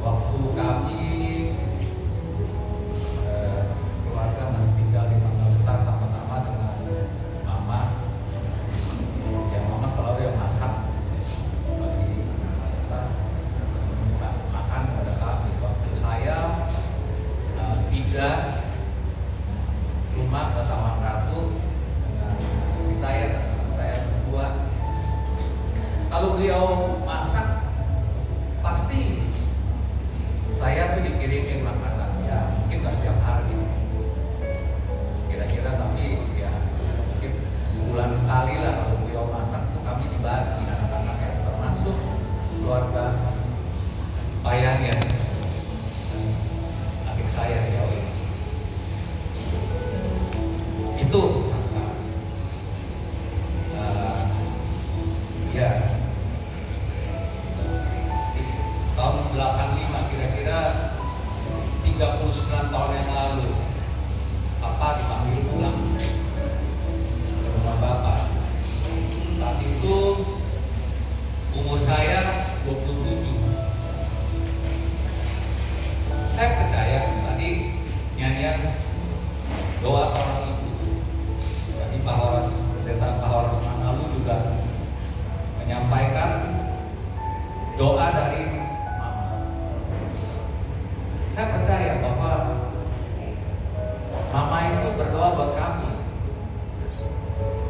Waktu kami keluarga masih tinggal di Mangga Besar sama-sama dengan mama, ya mama selalu yang masak bagi kita makan pada kami. Waktu saya pindah rumah ke Taman Ratu dengan istri saya dan anak saya berdua, kalau beliau masak pasti saya tuh dikirimin makanan, ya mungkin nggak setiap hari kira-kira, tapi ya mungkin sebulan sekali lah kalau beliau masak tuh kami dibagi anak-anak, ya termasuk keluarga ayahnya, adik saya si Owi. Itu sangka ya tahun 85, kira-kira 39 tahun yang lalu, Papa dipanggil pulang ke rumah Bapak. Saat itu umur saya 27. Saya percaya tadi nyanyian doa seorang ibu. Tadi Pak Horas, Pendeta Pak Horas Mangalu juga menyampaikan doa dari mama. Saya percaya bahwa mama itu berdoa buat kami,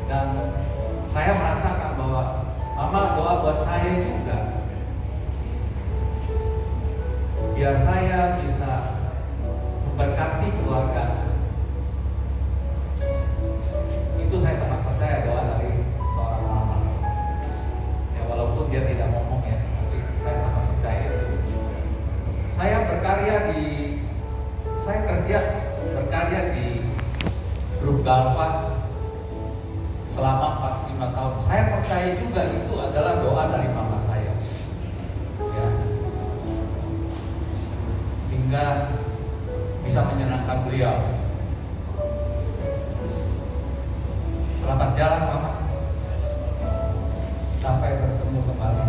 dan saya merasakan bahwa mama doa buat saya juga, biar saya bisa memberkati keluarga. Itu saya sangat percaya doa dari seorang mama. Ya walaupun dia tidak ngomong ya, tapi saya sangat percaya itu. Saya berkarya di grup Galva selama 45 tahun. Saya percaya juga itu adalah doa dari mama saya. Ya. Sehingga bisa menyenangkan beliau. Selamat jalan mama. Sampai bertemu kembali.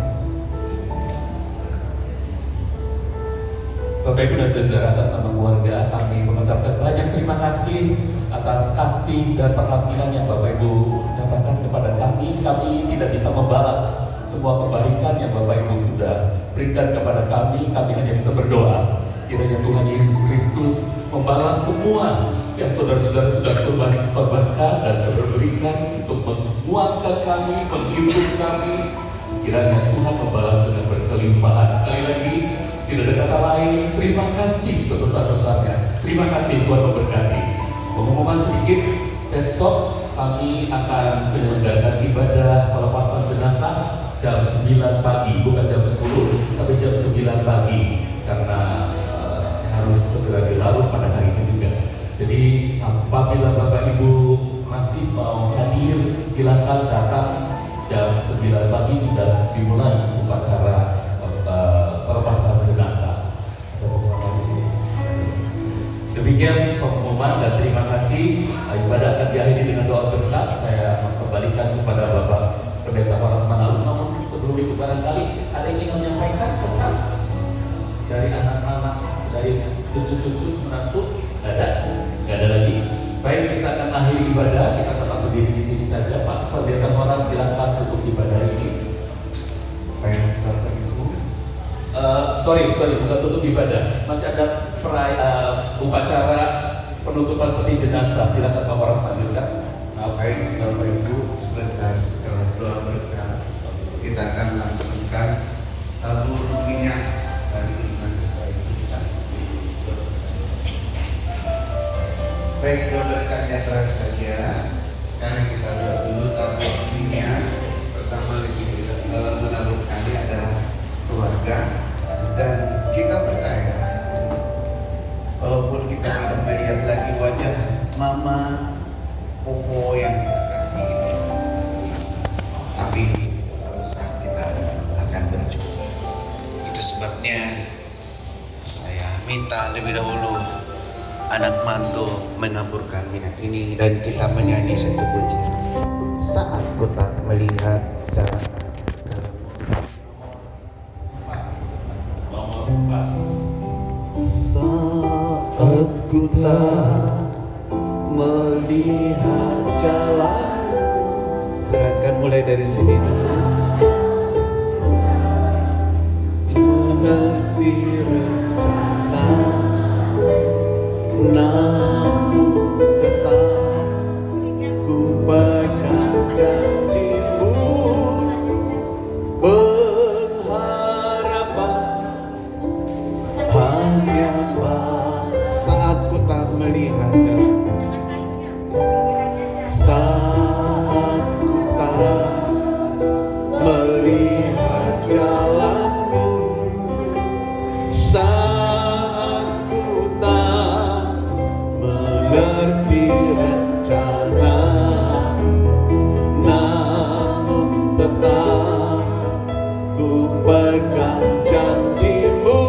Bapak Ibu dan Saudara, atas nama keluarga kami mengucapkan banyak terima kasih atas kasih dan perhatian yang Bapak Ibu nyatakan kepada kami. Kami tidak bisa membalas semua kebaikan yang Bapak Ibu sudah berikan kepada kami. Kami hanya bisa berdoa kiranya Tuhan Yesus Kristus membalas semua yang saudara-saudara sudah korbankan dan berikan untuk menguatkan kami, menghibur kami. Kiranya Tuhan membalas dengan berkelimpahan. Sekali lagi, tidak ada kata lain, terima kasih sebesar-besarnya. Terima kasih Tuhan memberkati. Pengumuman sedikit, besok kami akan menyelenggarakan ibadah pelepasan jenazah jam 9 pagi, bukan jam 10, tapi jam 9 pagi, karena harus segera dilarut pada hari itu juga. Jadi apabila Bapak Ibu masih mau hadir, silakan datang. Jam 9 pagi sudah dimulai upacara pelepasan jenazah. Demikian pengumuman. pengumuman dan terima kasih. Ibadah akan diakhiri dengan doa berkat. Saya kembalikan kepada Bapak Pendeta Horas Manalung. Namun sebelum itu barangkali ada yang ingin menyampaikan kesan dari anak-anak, dari cucu-cucu menantu. Nggak ada lagi. Baik, kita akan akhiri ibadah. Kita tetap berdiri di sini saja, Pak Pendeta Horas, silakan untuk ibadah ini. Baik, Bapak Ibu. Sorry, bukan tutup ibadah. Masih ada upacara penutupan peti jenazah. Silakan Pak Horas lanjutkan. Baik, Bapak Ibu, sebentar setelah doa berkat, kita akan langsungkan tabur minyak dari jenazah itu kita. Baik, doa berkatnya terakhir saja. Sekarang kita buat dulu tabur minyak. Pertama lagi menaburkannya adalah keluarga, dan kita percaya walaupun kita tidak melihat lagi wajah mama Popo yang kita kasih ini, tapi suatu saat kita akan berjumpa. Itu sebabnya saya minta lebih dahulu anak mantu menaburkan minyak ini, dan kita menyanyi satu pujian. Saat ku tak melihat jalan saat ku tak melihat jalanmu. Silakan mulai dari sini. Mengerti rencana, namun tetap ku pegang janjimu. Pengharapan hanya saat ku tak melihat jalan, saat ku tak melihat jalanmu, saat ku tak mengerti rencana, namun tetap ku pegang janjimu.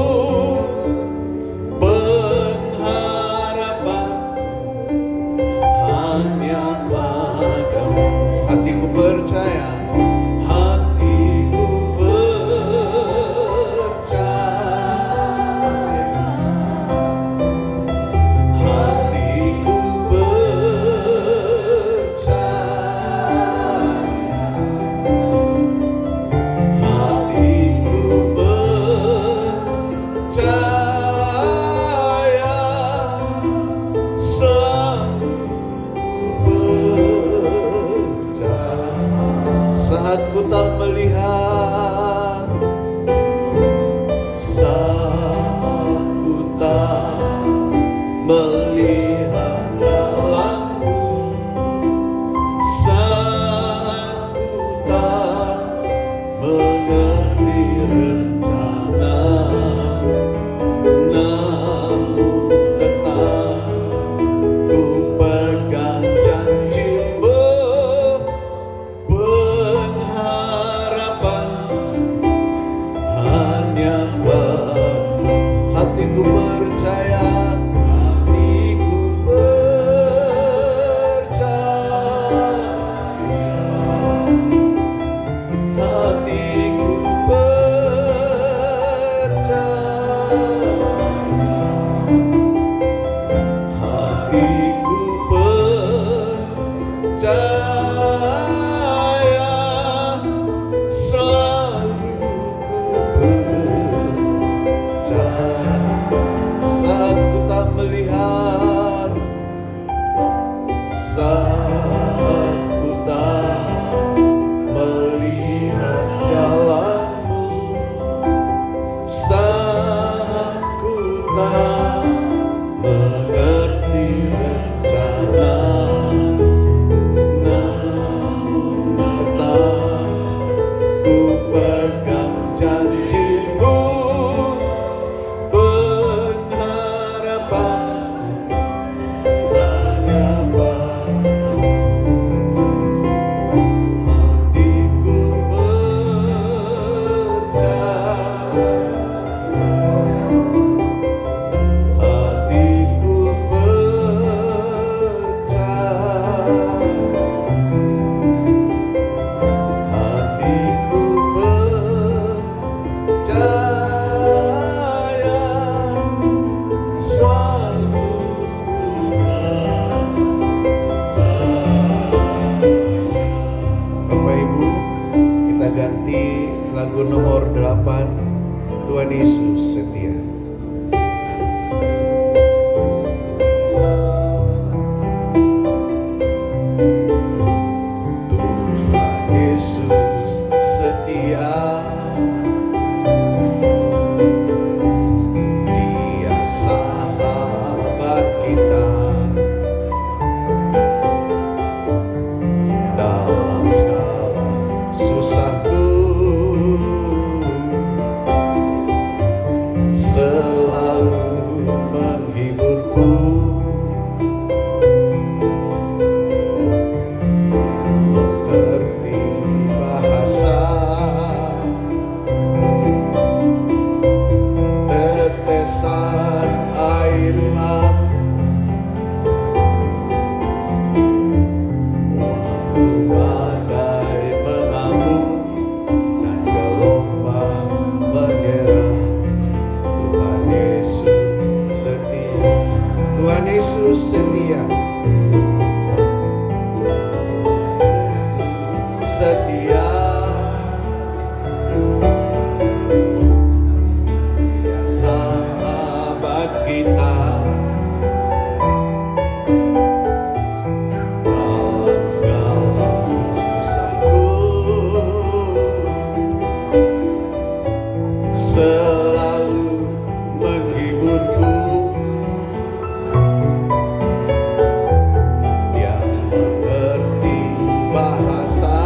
Hanya padamu hatiku percaya, hatiku percaya, hatiku percaya, hatiku percaya, saat ku tak melihat, saat ku tak melihat jalanmu, saat ku tak mengerti rencanamu, namun tetap ku pegang janjimu. Pengharapan hanya hatiku percaya, hatiku percaya, hatiku percaya, hatiku percaya, selalu ku percaya. Saat ku tak melihat, saat ku tak melihat jalanmu, saat ku tak mengerti rencana, Tuhan Yesus setia. Tuhan Yesus setia. Dia sahabat kita dalam segala susahku, selalu menghiburku. Mengerti bahasa tetesan air mata waktu badai mengamuk dan gelombang menyerang. Tuhan Yesus setia. Tuhan Yesus setia. Yesus setia. Dia sahabat kita dalam segala susahku, selalu menghiburku. Dia mengerti bahasa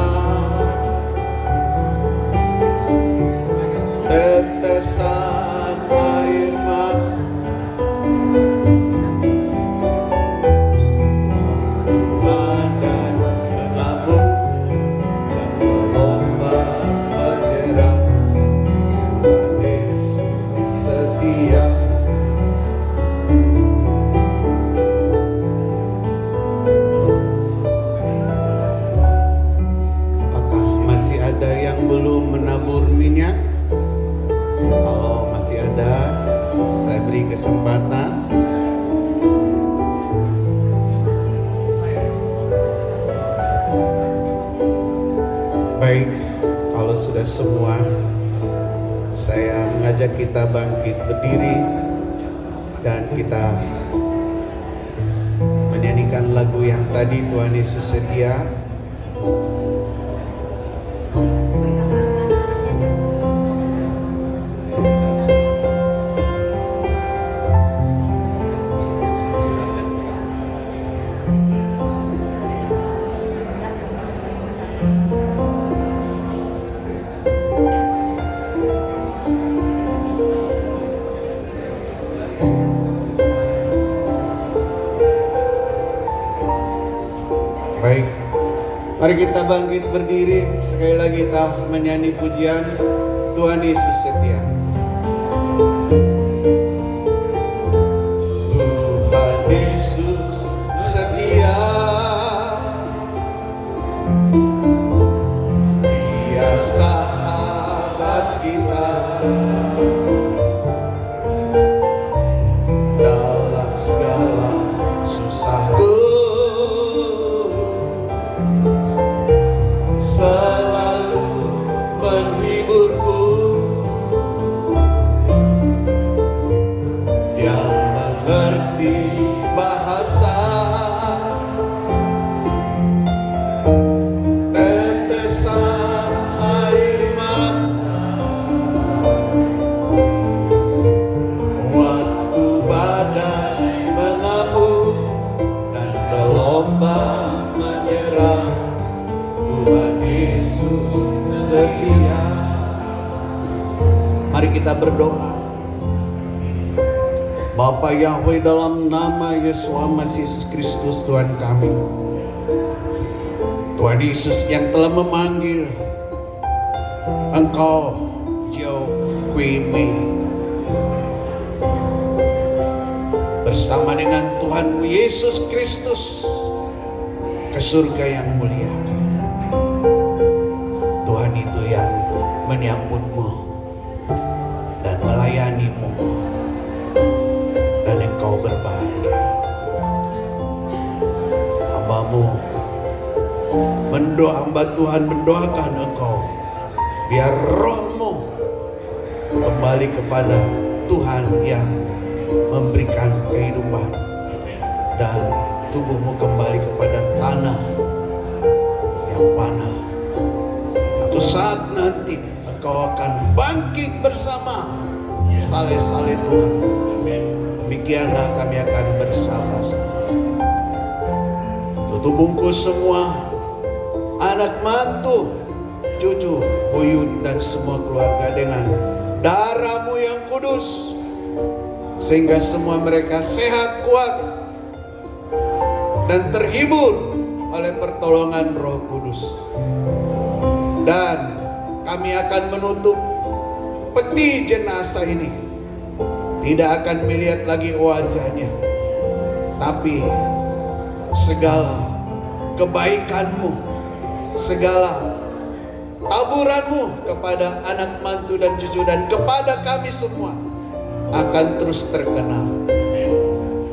tetesan air mata badai mengamuk dan gelombang menyerang. Tuhan Yesus setia. Apakah masih ada yang belum menabur minyak? Kalau masih ada, saya beri kesempatan. Baik, kalau sudah semua, saya mengajak kita bangkit berdiri dan kita menyanyikan lagu yang tadi, Tuhan Yesus setia. Baik, mari kita bangkit berdiri. Sekali lagi kita menyanyi pujian Tuhan Yesus setia. Tuhan Yesus setia. Dia sahabat kita dalam segala susahku, selalu menghiburku. Yang mengerti bahasa tetesan air mata waktu badai mengamuk dan gelombang menyerang. Tuhan Yesus setia. Mari kita berdoa. Bapa Yahweh, dalam nama Yesua Yesus Kristus Tuhan kami, Tuhan Yesus yang telah memanggil Engkau Jiao Kui Mei bersama dengan Tuhanmu Yesus Kristus ke surga yang mulia. Tuhan itu yang menyambutmu dan melayanimu, dan engkau berbahagia. Hamba Tuhan mendoakan engkau, biar rohmu kembali kepada Tuhan yang memberikan kehidupan, dan tubuhmu kembali kepada tanah yang panah. Suatu saat nanti engkau akan bangkit bersama saleh-saleh Tuhan. Demikianlah kami akan bersama-sama. Tutup bungkus semua anak mantu, cucu, buyut, dan semua keluarga dengan darah-Mu yang kudus, sehingga semua mereka sehat, kuat, dan terhibur oleh pertolongan Roh Kudus. Dan kami akan menutup peti jenazah ini, tidak akan melihat lagi wajahnya, tapi segala kebaikan-Mu, segala taburan-Mu kepada anak mantu dan cucu dan kepada kami semua akan terus terkenal.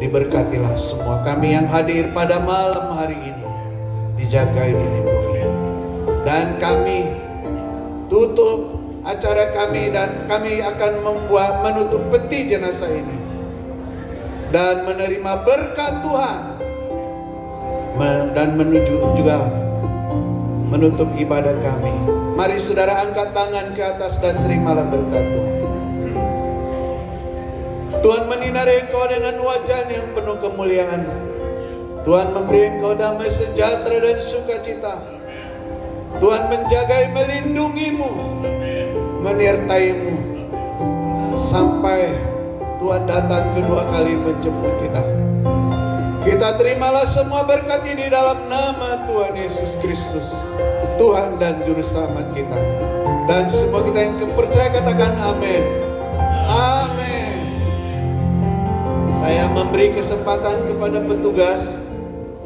Diberkatilah semua kami yang hadir pada malam hari ini, dijagai, dilindungi. Dan kami tutup acara kami, dan kami akan menutup peti jenazah ini dan menerima berkat Tuhan, dan menuju juga menutup ibadah kami. Mari saudara angkat tangan ke atas dan terimalah berkat Tuhan. Tuhan menyinari engkau dengan wajah yang penuh kemuliaan. Tuhan memberi engkau damai sejahtera dan sukacita. Tuhan menjagai, melindungimu, menyertaimu sampai Tuhan datang kedua kali menjemput kita. Kita terimalah semua berkat ini dalam nama Tuhan Yesus Kristus, Tuhan dan Juru Selamat kita. Dan semua kita yang percaya katakan amin. Amin. Saya memberi kesempatan kepada petugas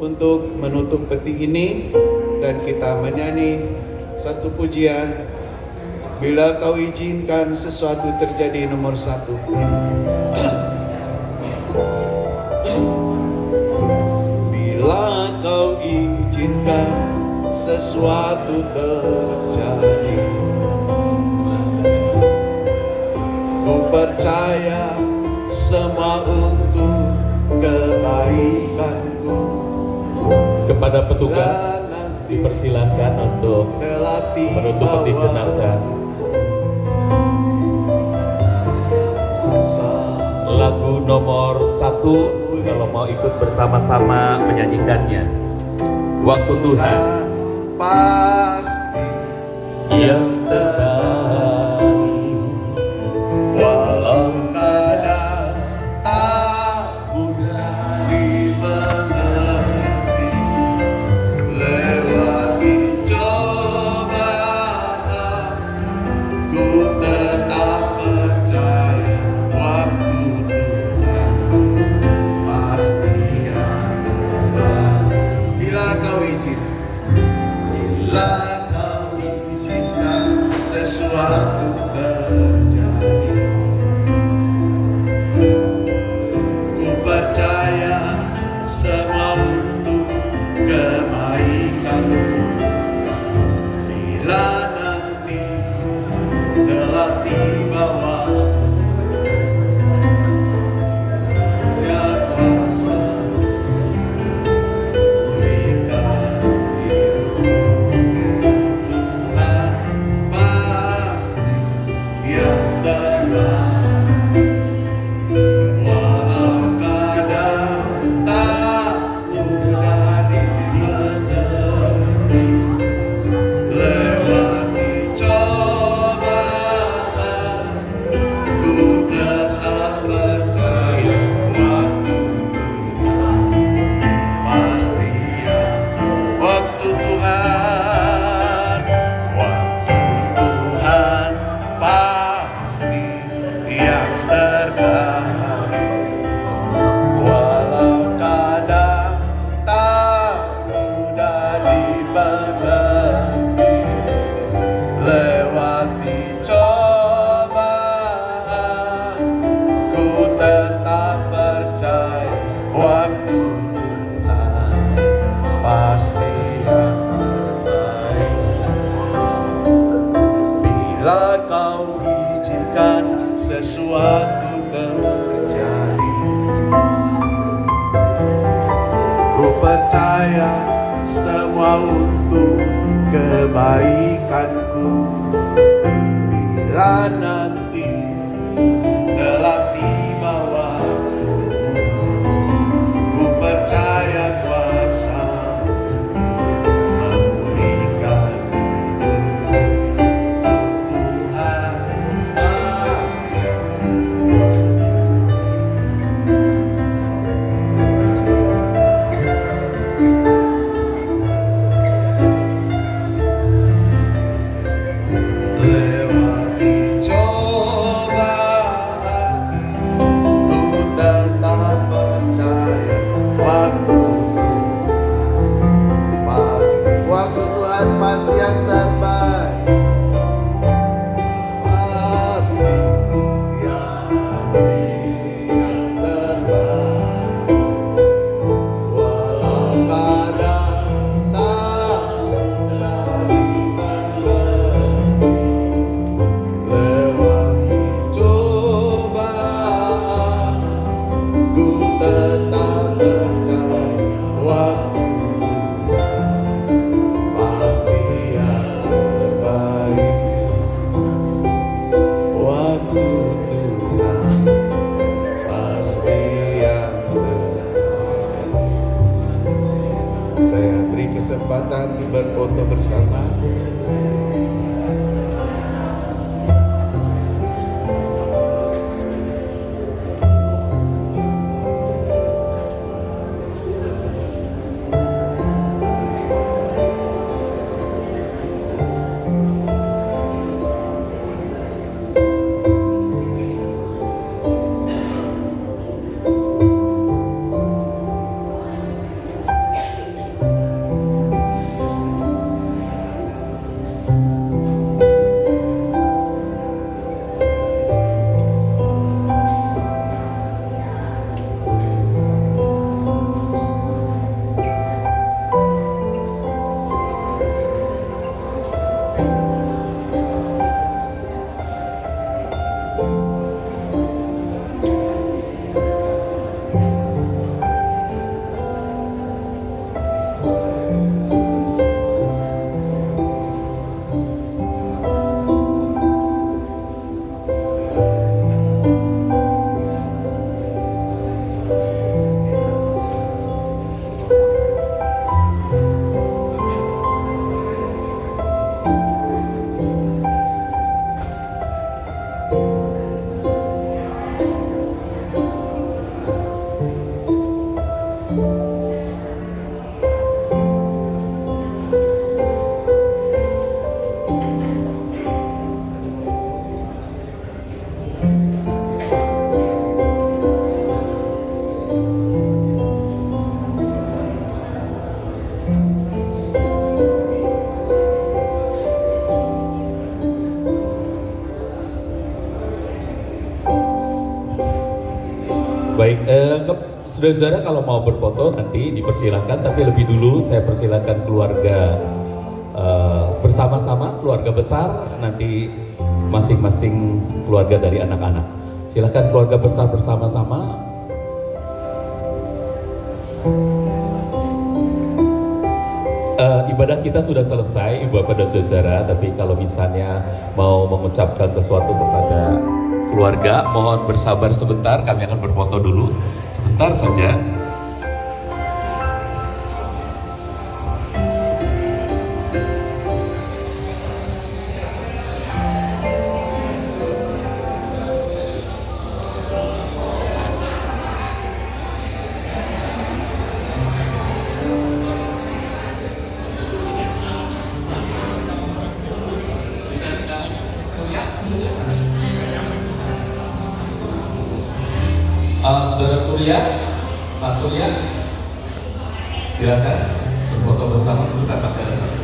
untuk menutup peti ini, dan kita menyanyi satu pujian, bila kau izinkan sesuatu terjadi, nomor 1. Bila kau izinkan sesuatu terjadi, ku percaya semua untuk kebaikanku. Kepada petugas dipersilahkan untuk menutup peti jenazah. Lagu nomor 1, kalau mau ikut bersama-sama menyanyikannya, Waktu Tuhan pasti yang terbaik. walau kadang tak mudah dimengerti, lewati cobaan ku tetap percaya waktu Tuhan pasti yang terbaik. Bila kau izinkan sesuatu terjadi, ku percaya semua untuk kebaikanmu. Bila nanti telah tiba waktu, ya kuasa pulihkan hidupku, Tuhan pasti percaya semua untuk kebaikanku. Bila nanti telah tiba waktumu, ku percaya kuasa memulihkan Tuhan pasti. Lewati cobaan, ku tetap percaya waktu Tuhan pasti yang terbaik. Pasti yang terbaik. Walau kadang tak dari mengerti, lewati cobaan, ku tetap percaya waktu Tuhan pasti yang terbaik. Waktu Tuhan pasti yang terbaik. Saya beri kesempatan berfoto bersama. Baik, saudara-saudara kalau mau berfoto nanti dipersilahkan, tapi lebih dulu saya persilahkan keluarga bersama-sama, keluarga besar, nanti masing-masing keluarga dari anak-anak. Silahkan keluarga besar bersama-sama. Ibadah kita sudah selesai, Ibu Bapak dan Saudara, tapi kalau misalnya mau mengucapkan sesuatu kepada keluarga, mohon bersabar sebentar, kami akan berfoto dulu sebentar saja. Saudara Surya, Pak Surya, silakan berfoto bersama sebentar, masih ada satu.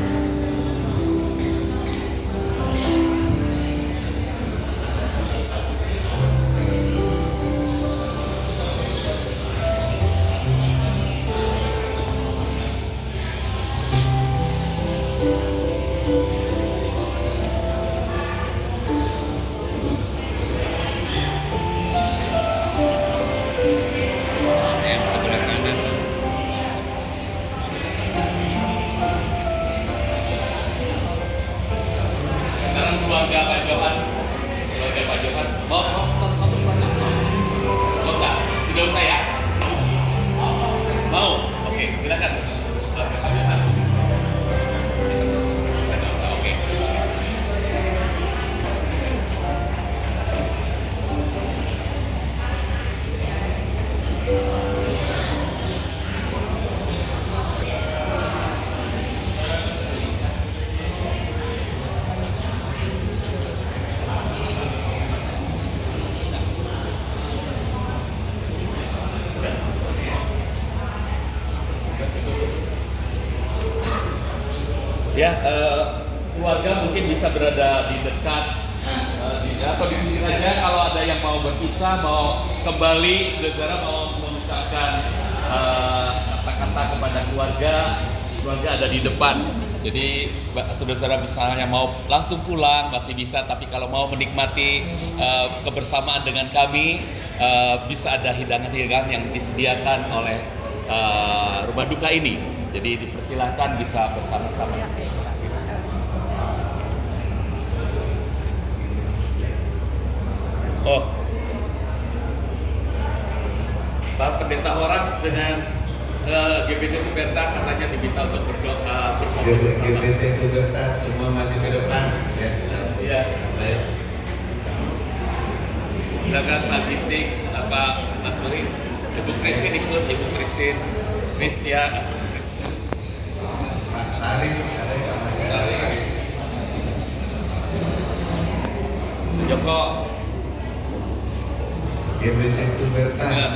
Ya, keluarga mungkin bisa berada di dekat atau di sini saja. Kalau ada yang mau berpisah, mau kembali, saudara-saudara mau mengucapkan kata-kata kepada keluarga ada di depan. Jadi saudara-saudara misalnya mau langsung pulang masih bisa, tapi kalau mau menikmati kebersamaan dengan kami, bisa ada hidangan-hidangan yang disediakan oleh rumah duka ini. Jadi dipersilakan bisa bersama-sama. Oh, Pak Pendeta Horas dengan GBT Tuberta katanya diminta untuk berdoa bersama. GBT Tuberta semua maju ke depan ya. Iya. Sampai Silakan Pak Ginting, Pak Mas Suri, Ibu Kristin ikut, Ibu Kristian. Pak Tarik, ada yang masih Tarik. Joko. GBT Tuberta.